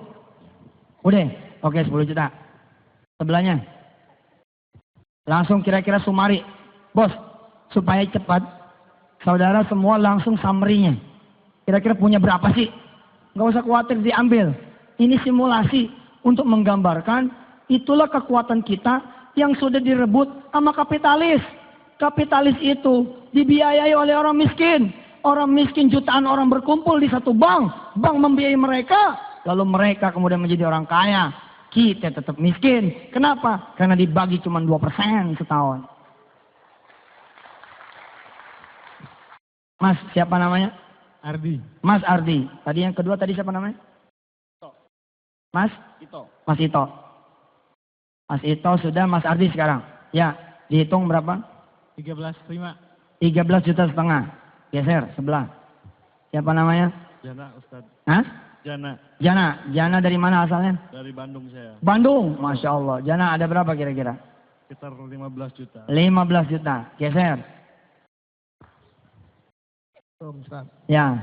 Udah. Oke, 10 juta. Sebelahnya. Langsung kira-kira sumari. Bos, supaya cepat, saudara semua langsung summary-nya. Kira-kira punya berapa sih? Nggak usah khawatir diambil. Ini simulasi untuk menggambarkan itulah kekuatan kita yang sudah direbut sama kapitalis. Kapitalis itu dibiayai oleh orang miskin. Orang miskin jutaan orang berkumpul di satu bank. Bank membiayai mereka. Lalu mereka kemudian menjadi orang kaya. Kita tetap miskin. Kenapa? Karena dibagi cuma 2% setahun. Mas, siapa namanya? Ardi. Mas Ardi. Tadi yang kedua tadi siapa namanya? Mas? Ito. Mas Ito. Mas Ito sudah, Mas Ardi sekarang. Ya, dihitung berapa? 13,5. 13,5 juta. Geser, sebelah. Siapa namanya? Jana Ustaz. Hah? Jana. Jana dari mana asalnya? Dari Bandung saya. Bandung, Masya Allah. Jana ada berapa kira-kira? Sekitar 15 juta. 15 juta, geser. Ustaz. Ya.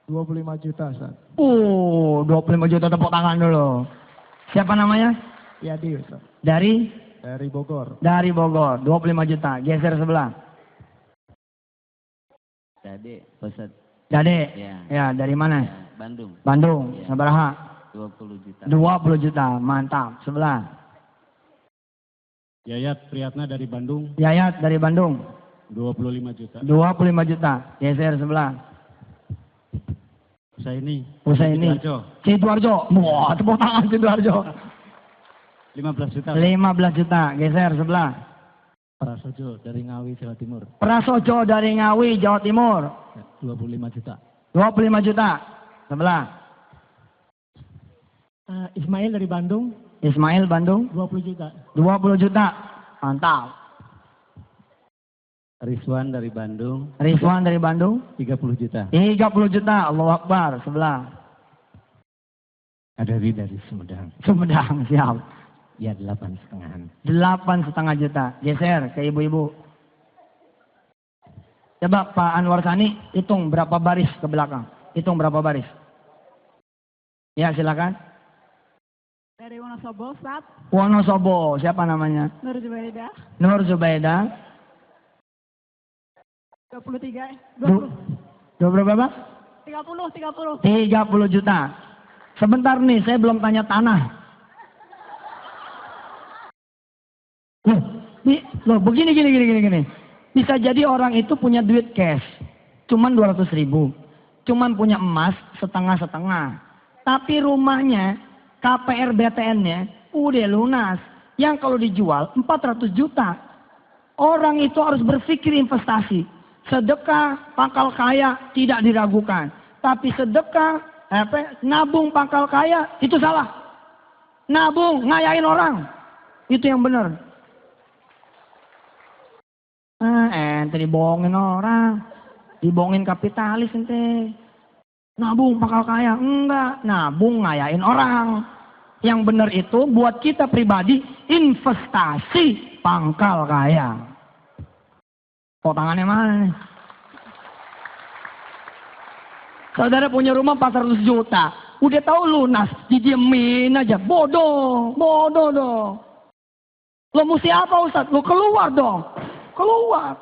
25 juta, Ustaz. 25 juta tepuk tangan dulu. Siapa namanya? Yadi, Ustaz. Dari? Dari Bogor. Dari Bogor, 25 juta. Geser sebelah. Dade, Ustaz. Dade? Ya. Ya, dari mana? Ya, Bandung. Bandung, Ya. sabaraha? 20 juta. 20 juta, mantap. Sebelah. Yayat Priyatna dari Bandung, Yayat dari Bandung, 25 juta. 25 juta. Geser sebelah. Usaini. Usaini. Sidoarjo. Wah, tepuk tangan Sidoarjo. 15 juta. 15 juta. Geser sebelah. Prasojo dari Ngawi, Jawa Timur, Prasojo dari Ngawi, Jawa Timur. 25 juta. 25 juta. Sebelah. Ismail dari Bandung, Ismail Bandung, 20 juta. 20 juta. Mantap. Rizwan dari Bandung, Rizwan dari Bandung, 30 juta. 30 juta. Allahu Akbar. Sebelah. Adari dari Sumedang, Sumedang, siap. ya 8,5. 8,5 juta. Geser ke ibu-ibu. Coba Pak Anwar Sani hitung berapa baris ke belakang. Hitung berapa baris. Ya silakan. Dari Wonosobo, Ustaz. Wonosobo, siapa namanya? Nur Zubaida, Nur Zubaida. 23, Du- 20, berapa? 30. 30 juta. Sebentar nih, saya belum tanya tanah. Loh, begini. Bisa jadi orang itu punya duit cash, cuman 200.000. Cuman punya emas setengah-setengah. Tapi rumahnya, KPR BTN-nya udah lunas. Yang kalau dijual 400 juta. Orang itu harus berpikir investasi. Sedekah pangkal kaya tidak diragukan. Tapi sedekah, nabung pangkal kaya itu salah. Nabung, ngayain orang. Itu yang benar. Ente dibohongin orang. Dibohongin kapitalis ente. Nabung pangkal kaya. Enggak. Nabung ngayain orang. Yang benar itu buat kita pribadi investasi pangkal kaya. Kok tangannya mana nih? Saudara punya rumah 400 juta. Udah tahu lunas. Didiemin aja. Bodoh dong. Lo mesti apa Ustaz? Lo keluar dong. Keluar.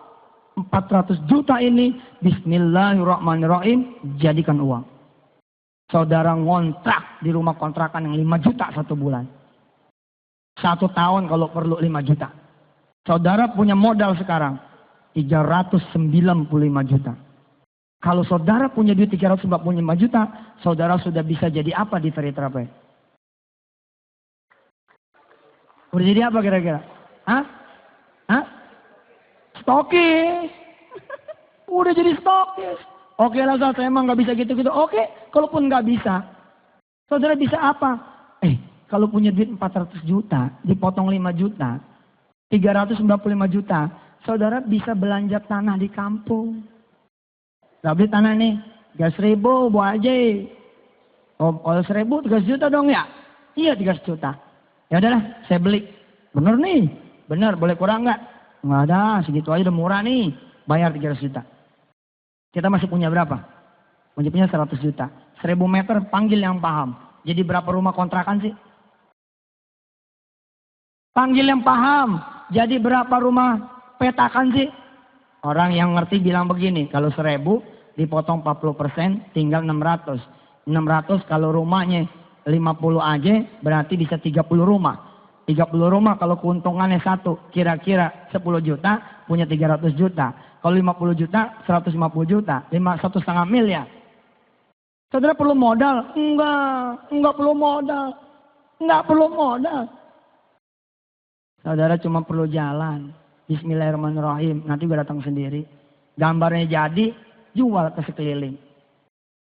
400 juta ini bismillahirrahmanirrahim jadikan uang. Saudara ngontrak di rumah kontrakan yang 5 juta 1 bulan. 1 tahun kalau perlu 5 juta. Saudara punya modal sekarang 395 juta. Kalau saudara punya duit 345 juta, saudara sudah bisa jadi apa di Ferry Travel? Udah jadi apa kira-kira? Hah? Stokis. Udah jadi stokis. Oke lah, saya emang nggak bisa gitu-gitu. Oke, kalaupun nggak bisa, saudara bisa apa? Kalau punya duit 400 juta, dipotong 5 juta, 395 juta, saudara bisa belanja tanah di kampung. Gak beli tanah nih, 3.000 buat aja. Oh, kalau 1.000 3 juta dong ya? Iya 3 juta. Ya udahlah, saya beli. Bener nih, bener. Boleh kurang nggak? Nggak ada, segitu aja udah murah nih. Bayar 300 juta. Kita masih punya berapa? Masih punya 100 juta. 1.000 meter panggil yang paham. Jadi berapa rumah kontrakan sih? Panggil yang paham. Jadi berapa rumah petakan sih? Orang yang ngerti bilang begini, kalau 1.000 dipotong 40% tinggal 600. 600 kalau rumahnya 50 aja berarti bisa 30 rumah. 30 rumah kalau keuntungannya satu kira-kira 10 juta punya 300 juta. Kalau 50 juta 150 juta, 1,5 miliar. Saudara perlu modal? Enggak perlu modal. Enggak perlu modal. Saudara cuma perlu jalan. Bismillahirrahmanirrahim. Nanti gue datang sendiri. Gambarnya jadi, jual ke sekeliling.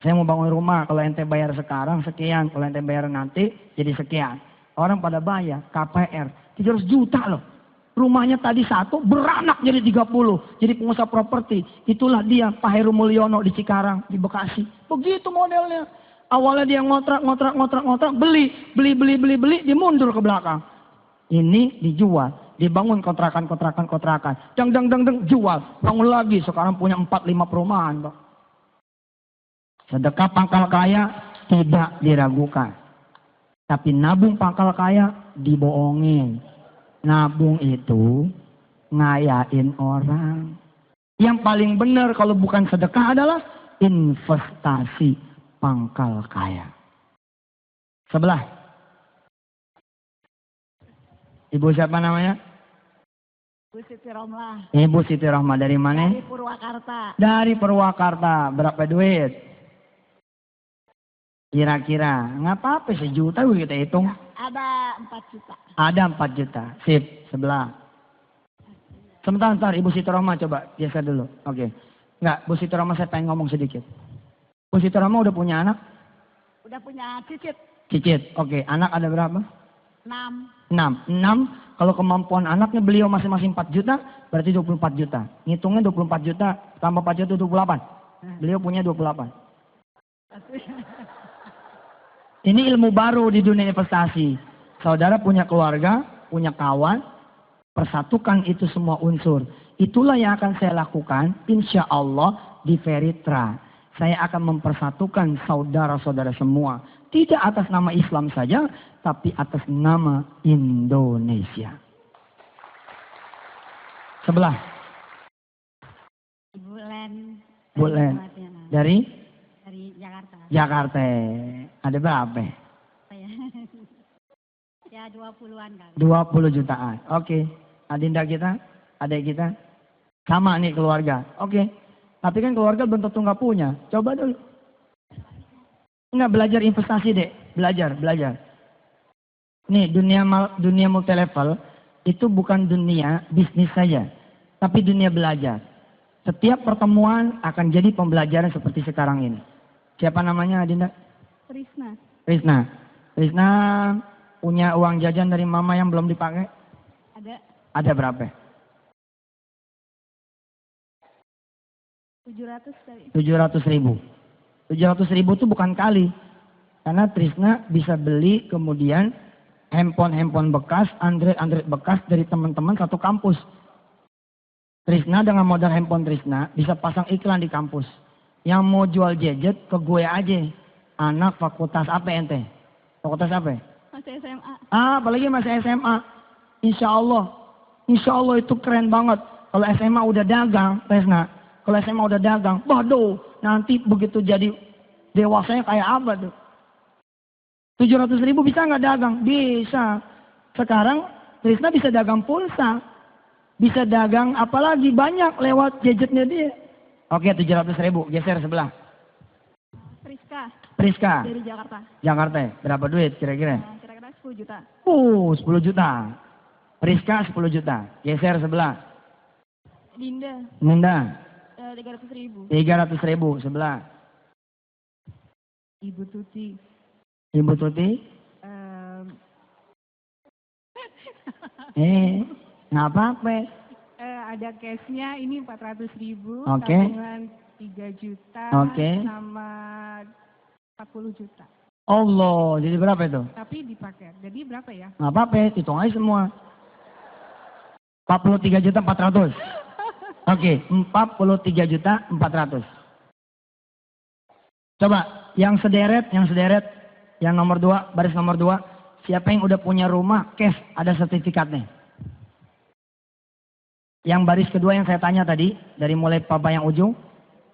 Saya mau bangun rumah, kalau ente bayar sekarang sekian, kalau ente bayar nanti jadi sekian. Orang pada bayar, KPR, 300 juta loh. Rumahnya tadi 1, beranak jadi 30. Jadi pengusaha properti. Itulah dia Pak Heru Mulyono di Cikarang, di Bekasi. Begitu modelnya. Awalnya dia ngontrak, beli, dia mundur ke belakang. Ini dijual, dibangun kontrakan. Dang, jual. Bangun lagi, sekarang punya 4-5 perumahan, Pak. Sedekah pangkal kaya tidak diragukan. Tapi nabung pangkal kaya dibohongin. Nabung itu ngayain orang. Yang paling benar kalau bukan sedekah adalah investasi pangkal kaya. Sebelah. Ibu siapa namanya? Bu Siti Romlah. Ibu Siti Rohmah dari mana? Dari Purwakarta. Dari Purwakarta. Berapa duit? Kira-kira. Nggak apa-apa, 1 juta kita hitung. Ada 4 juta. Ada 4 juta. Sip, sebelah. Sebentar, Ibu Siti Rohmah coba geser dulu. Oke. Enggak, Bu Siti Rohmah saya pengen ngomong sedikit. Bu Siti Rohmah udah punya anak? Udah punya cicit. Cicit, oke. Anak ada berapa? 6. 6. Kalau kemampuan anaknya beliau masing-masing 4 juta, berarti 24 juta. Ngitungnya 24 juta, tambah 4 juta 28. Beliau punya 28. Ini ilmu baru di dunia investasi. Saudara punya keluarga, punya kawan, persatukan itu semua unsur. Itulah yang akan saya lakukan, insya Allah di Veritra. Saya akan mempersatukan saudara-saudara semua. Tidak atas nama Islam saja, tapi atas nama Indonesia. Sebelah. Ibu Len. Bu Len. Dari Jakarta. Jakarta. Ada berapa? Saya. Ya 20-an kan. 20 jutaan. Oke. Adinda kita, adik kita. Sama nih keluarga. Oke. Tapi kan keluarga belum tentu nggak punya. Coba dulu. Enggak, belajar investasi deh. Belajar. Nih, dunia multi level itu bukan dunia bisnis saja. Tapi dunia belajar. Setiap pertemuan akan jadi pembelajaran seperti sekarang ini. Siapa namanya Adinda? Trisna. Trisna punya uang jajan dari mama yang belum dipakai? Ada Ada berapa? 700 tadi. 700 ribu. 700 ribu itu bukan kali. Karena Trisna bisa beli kemudian handphone bekas, Android bekas dari teman-teman satu kampus. Trisna dengan modal handphone Trisna bisa pasang iklan di kampus. Yang mau jual gadget ke gue aja. Anak fakultas apa ente? Fakultas apa? Masih SMA. Apalagi masih SMA. Insya Allah itu keren banget. Kalau SMA udah dagang, Trisna. Kalau SMA udah dagang, waduh, nanti begitu jadi dewasanya kayak apa tuh? 700 ribu bisa nggak dagang? Bisa. Sekarang Trisna bisa dagang pulsa. Bisa dagang apalagi banyak lewat gadgetnya dia. Oke, 700 ribu. Geser sebelah. Priska. Dari Jakarta. Jakarta. Berapa duit kira-kira? Kira-kira 10 juta. 10 juta. Priska 10 juta. Geser sebelah. Dinda. 300 ribu. 300 ribu sebelah. Ibu Tuti. Nggak apa-apa. Ada cashnya ini 400 ribu. Oke. Tabungan 3 juta. Oke. Sama 40 juta. Allah, jadi berapa itu? Tapi dipakai. Jadi berapa ya? Nggak apa-apa, hitung aja semua. 43 juta 400. Oke, 43 juta 400. Coba, yang sederet, yang nomor 2, baris nomor 2. Siapa yang udah punya rumah, cash, ada sertifikatnya. Yang baris kedua yang saya tanya tadi, dari mulai Papa yang ujung,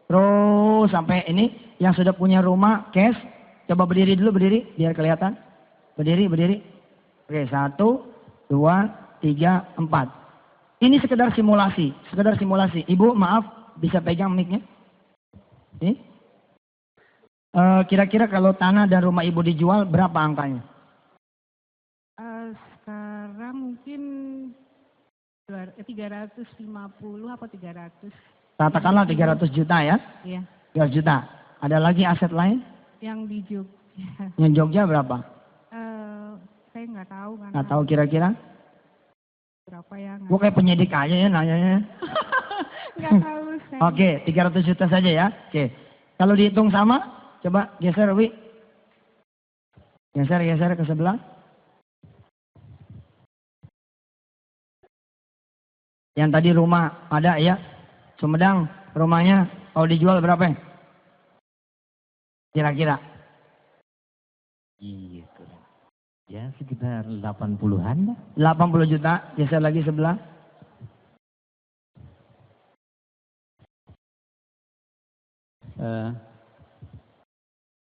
terus sampai ini, yang sudah punya rumah, cash, coba berdiri dulu, biar kelihatan. Berdiri. Oke, 1, 2, 3, 4. Ini sekedar simulasi. Ibu, maaf, bisa pegang mic-nya? Ini. Kira-kira kalau tanah dan rumah ibu dijual, berapa angkanya? Sekarang mungkin 350 apa 300. Katakanlah 300 juta ya? Iya. 300 juta. Ada lagi aset lain? Yang di Jogja. Yang Jogja berapa? Saya nggak tahu kan. Nggak tahu kira-kira? Berapa ya? Gue kayak penyidik aja ya nanyanya. Nggak tahu saya. Oke, 300 juta saja ya. Oke. Kalau dihitung sama, coba geser Wi. Geser ke sebelah. Yang tadi rumah ada ya. Sumedang rumahnya kalau dijual berapa? Kira-kira. Gitu. Ya sekitar 80-an lah. 80 juta, geser lagi sebelah.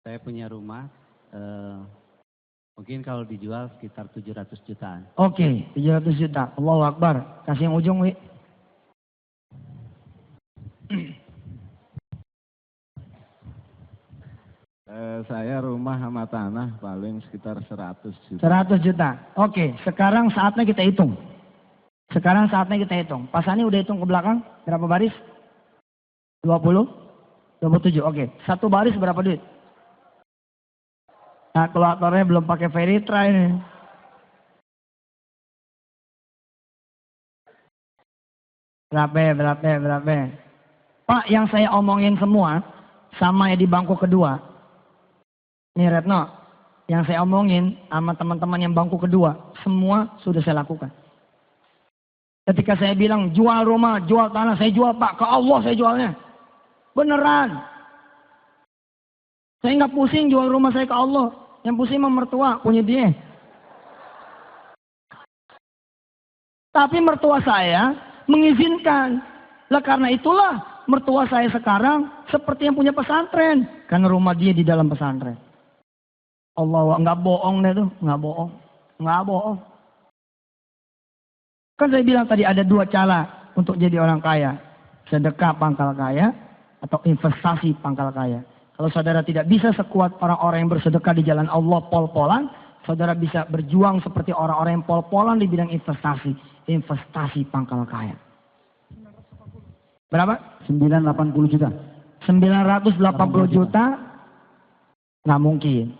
Saya punya rumah, mungkin kalau dijual sekitar 700 jutaan. Oke, 700 juta. Allahu Akbar. Kasih yang ujung, Wi. Saya rumah sama tanah paling sekitar 100 juta. 100 juta. Oke, sekarang saatnya kita hitung. Pak Sani udah hitung ke belakang? Berapa baris? 20? 27, oke. Satu baris berapa duit? Nah, kalkulatornya belum pakai Veritra ini. Berapa? Pak, yang saya omongin semua, sama ya di bangku kedua. Nih Retno, yang saya omongin sama teman-teman yang bangku kedua, semua sudah saya lakukan. Ketika saya bilang jual rumah, jual tanah, saya jual Pak, ke Allah saya jualnya. Beneran. Saya nggak pusing jual rumah saya ke Allah. Yang pusing mah mertua, punya dia. Tapi mertua saya mengizinkan. Lah karena itulah mertua saya sekarang seperti yang punya pesantren. Karena rumah dia di dalam pesantren. Allah, nggak bohong deh tuh, nggak bohong. Kan saya bilang tadi ada dua cara untuk jadi orang kaya. Sedekah pangkal kaya atau investasi pangkal kaya. Kalau saudara tidak bisa sekuat orang-orang yang bersedekah di jalan Allah pol-polan, saudara bisa berjuang seperti orang-orang yang pol-polan di bidang investasi. Investasi pangkal kaya. Berapa? 980 juta. 980 juta? Nggak mungkin.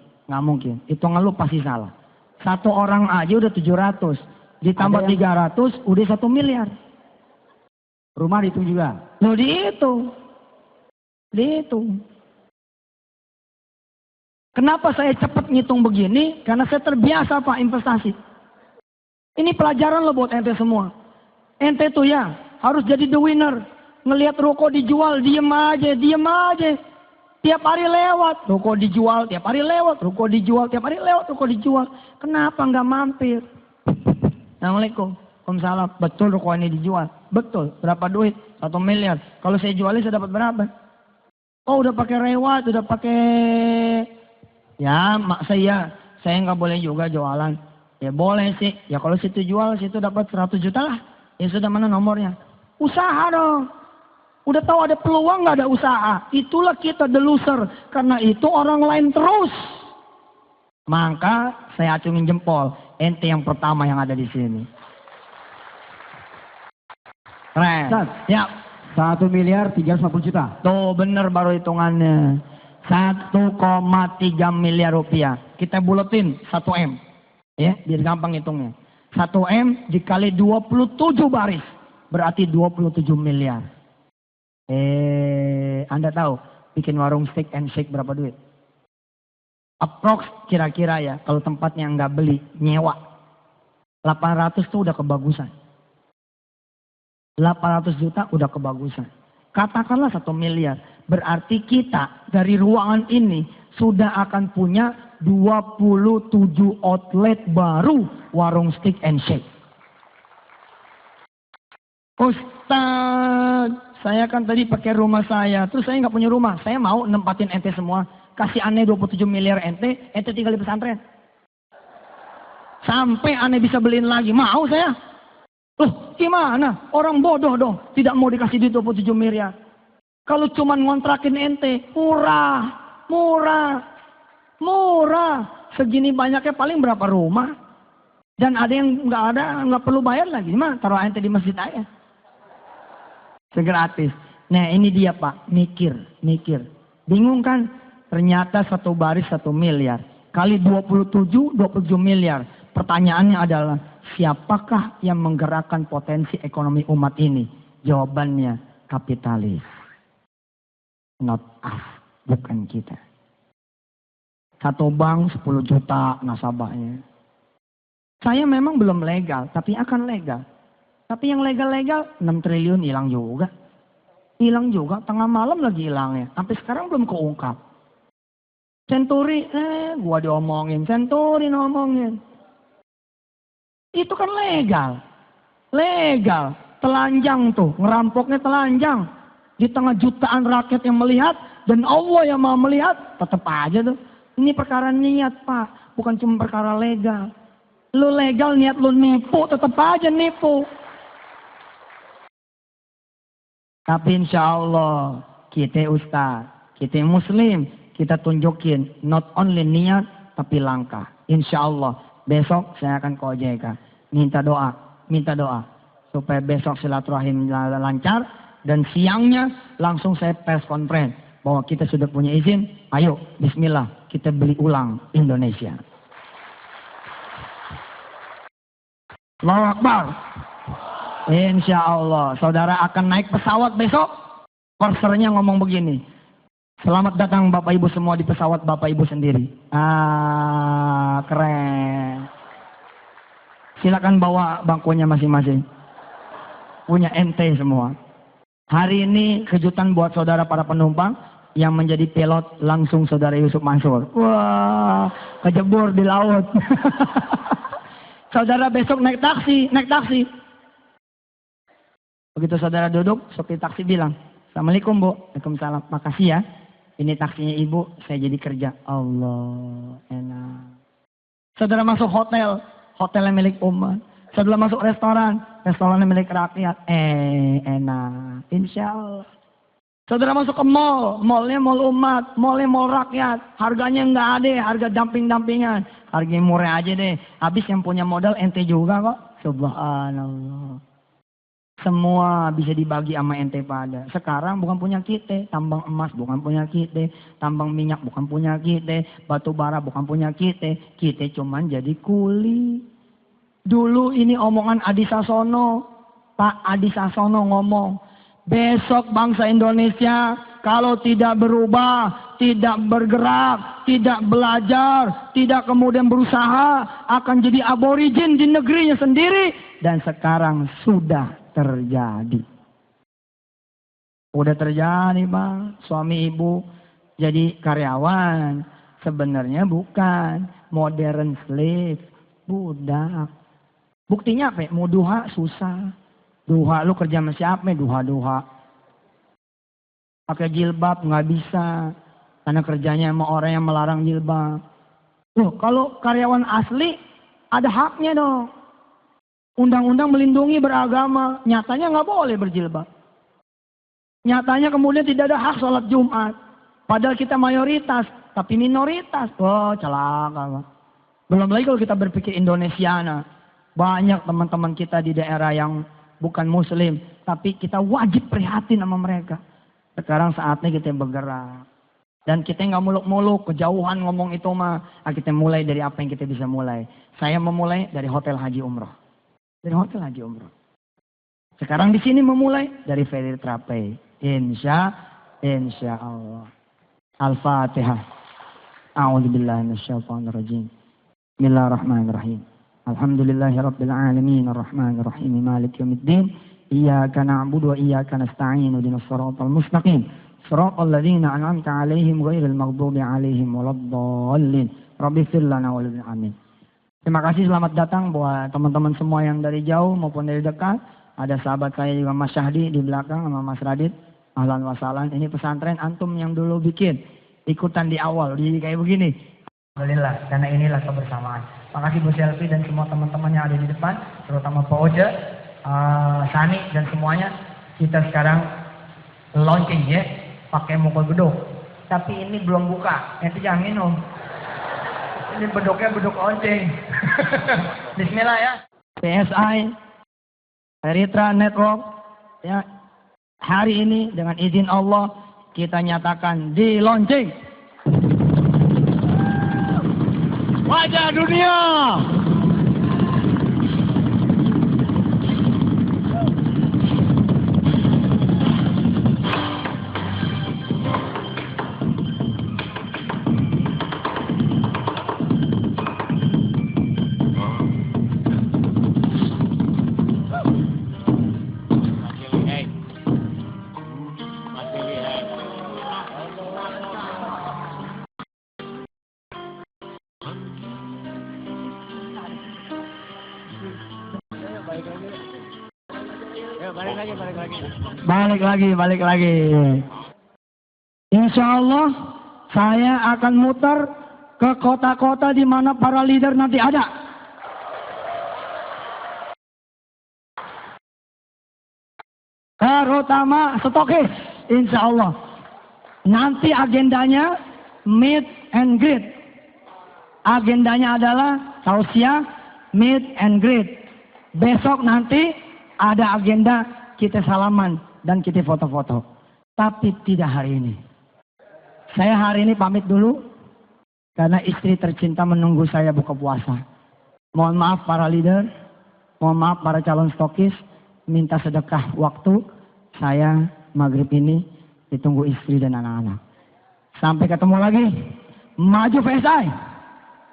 Hitungan lu pasti salah. Satu orang aja udah 700. Ditambah 300 udah 1 miliar. Rumah dihitung juga. Loh dihitung. Kenapa saya cepat ngitung begini? Karena saya terbiasa Pak investasi. Ini pelajaran loh buat ente semua. Ente tuh ya harus jadi the winner. Ngelihat ruko dijual, diem aja. Tiap hari lewat, ruko dijual, tiap hari lewat, ruko dijual. Kenapa nggak mampir? Assalamualaikum. Waalaikumsalam. Betul ruko ini dijual. Betul. Berapa duit? 1 miliar. Kalau saya jualin saya dapat berapa? Oh udah pakai rewat, udah pakai. Ya mak saya nggak boleh juga jualan. Ya boleh sih. Ya kalau situ jual, situ dapat 100 juta lah. Ya sudah, mana nomornya? Usaha dong. Udah tahu ada peluang nggak ada usaha. Itulah kita the loser. Karena itu orang lain terus. Maka saya acungin jempol. Ente yang pertama yang ada di sini. Keren. Ya. 1 miliar 350 juta. Tuh bener baru hitungannya. 1,3 miliar rupiah. Kita buletin 1 M. Ya, biar gampang hitungnya. 1 M dikali 27 baris. Berarti 27 miliar. Anda tahu bikin warung steak and shake berapa duit? Approx kira-kira ya, kalau tempatnya nggak beli, nyewa. 800 tuh udah kebagusan. 800 juta udah kebagusan. Katakanlah 1 miliar. Berarti kita dari ruangan ini sudah akan punya 27 outlet baru warung steak and shake. Ustaz, saya kan tadi pakai rumah saya, terus saya nggak punya rumah. Saya mau nempatin ente semua. Kasih aneh 27 miliar ente tinggal di pesantren. Sampai aneh bisa beliin lagi, mau saya. Loh gimana? Orang bodoh dong, tidak mau dikasih duit 27 miliar. Kalau cuman ngontrakin ente, murah. Segini banyaknya paling berapa rumah? Dan ada yang nggak perlu bayar lagi. Gimana? Taruh ente di masjid aja. Segratis. Nah ini dia Pak, mikir. Bingung kan? Ternyata 1 baris 1 miliar. Kali 27 miliar. Pertanyaannya adalah siapakah yang menggerakkan potensi ekonomi umat ini? Jawabannya kapitalis. Not us, bukan kita. Satu bank 10 juta nasabahnya. Saya memang belum legal, tapi akan legal. Tapi yang legal-legal 6 triliun hilang juga. Hilang juga, tengah malam lagi hilangnya. Sampai sekarang belum keungkap. Senturi, gua diomongin. Senturi ngomongin. Itu kan legal. Legal. Telanjang tuh, ngerampoknya telanjang. Di tengah jutaan rakyat yang melihat, dan Allah yang mau melihat, tetap aja tuh. Ini perkara niat, Pak. Bukan cuma perkara legal. Lu legal, niat lu nipu, tetap aja nipu. Tapi insya Allah, kita ustaz, kita muslim, kita tunjukin not only niat, tapi langkah. Insya Allah, besok saya akan ke OJK. Minta doa. Supaya besok silaturahim lancar, dan siangnya langsung saya press conference. Bahwa kita sudah punya izin, ayo bismillah, kita beli ulang Indonesia. Allahu Akbar. Insya Allah, saudara akan naik pesawat besok. Korsernya ngomong begini. Selamat datang Bapak Ibu semua di pesawat Bapak Ibu sendiri. Keren. Silakan bawa bangkunya masing-masing. Punya MT semua. Hari ini kejutan buat saudara para penumpang. Yang menjadi pilot langsung saudara Yusuf Mansur. Wah, kejebur di laut. Saudara besok naik taksi. Begitu saudara duduk, sopir taksi bilang, Assalamualaikum Bu. Waalaikumsalam. Makasih ya. Ini taksinya Ibu, saya jadi kerja. Allah, enak. Saudara masuk hotel, hotelnya milik umat. Saudara masuk restoran, restorannya milik rakyat. Enak. Insya Allah. Saudara masuk ke mall, mallnya mall umat, mallnya mall rakyat. Harganya nggak ada, harga dumping-dumpingan. Harganya murah aja deh. Habis yang punya modal ente juga kok. Subhanallah. Semua bisa dibagi sama ente pada. Sekarang bukan punya kita, tambang emas bukan punya kita, tambang minyak bukan punya kita, batu bara bukan punya kita cuman jadi kuli. Dulu ini omongan Adi Sasono, Pak Adi Sasono ngomong, besok bangsa Indonesia kalau tidak berubah, tidak bergerak, tidak belajar, tidak kemudian berusaha, akan jadi aborigin di negerinya sendiri. Dan sekarang sudah terjadi. Udah terjadi Bang. Suami ibu jadi karyawan. Sebenarnya bukan. Modern slave. Budak. Buktinya apa? Mau duha susah. Duha lu kerja sama siapa? Duha-duha. Pakai jilbab nggak bisa. Karena kerjanya sama orang yang melarang jilbab. Tuh, kalau karyawan asli ada haknya dong. Undang-undang melindungi beragama, nyatanya nggak boleh berjilbab. Nyatanya kemudian tidak ada hak sholat Jumat. Padahal kita mayoritas, tapi minoritas. Oh, celaka. Belum lagi kalau kita berpikir Indonesiana. Banyak teman-teman kita di daerah yang bukan muslim, tapi kita wajib prihatin sama mereka. Sekarang saatnya kita bergerak. Dan kita nggak muluk-muluk, kejauhan ngomong itu mah. Kita mulai dari apa yang kita bisa mulai. Saya memulai dari Hotel Haji Umroh. Dari Hotel Haji Umroh. Sekarang di sini memulai dari Ferry Trape. Insya Allah. Al-Fatihah. A'udzubillahi minasyaitonirrajim. Bismillahirrahmanirrahim. Alhamdulillahirabbil alamin arrahmanirrahim maliki yaumiddin. Iyyaka na'budu wa iyyaka nasta'in ihdinas siratal mustaqim. Siratal ladzina an'amta 'alaihim ghairil maghdubi 'alaihim waladdallin. Rabbighfir lana wa lana amin. Terima kasih, selamat datang buat teman-teman semua yang dari jauh maupun dari dekat. Ada sahabat saya juga Mas Syahdi di belakang sama Mas Radit. Ahlan wa sahlan. Ini pesantren antum yang dulu bikin. Ikutan di awal, jadi kayak begini. Alhamdulillah, karena inilah kebersamaan. Makasih Bu Selfie dan semua teman-teman yang ada di depan. Terutama Pak Oja, Sani dan semuanya. Kita sekarang launching ya. Pakai mukul beduk. Tapi ini belum buka. Nanti jangan minum. Ini beduknya beduk lonceng. Bismillah ya. PSI, Eritrea Network, ya, hari ini dengan izin Allah kita nyatakan di launching. Wajah dunia. Balik lagi. Insya Allah saya akan muter ke kota-kota di mana para leader nanti ada. Terutama stokis, insya Allah. Nanti agendanya meet and greet. Agendanya adalah tausiah, meet and greet. Besok nanti ada agenda kita salaman dan kita foto-foto. Tapi tidak hari ini. Saya hari ini pamit dulu karena istri tercinta menunggu saya buka puasa. Mohon maaf para leader, mohon maaf para calon stokis, minta sedekah waktu. Saya maghrib ini ditunggu istri dan anak-anak. Sampai ketemu lagi. Maju PSI.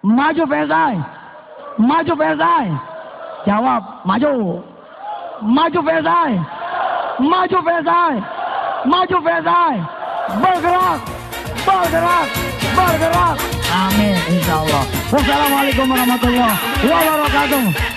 Maju PSI. Maju PSI. Jawab, maju. Maju PSI. Maju PSI. Maju PSI. Bergerak. Bergerak. Bergerak. Amin, insya Allah. Wassalamualaikum warahmatullahi wabarakatuh.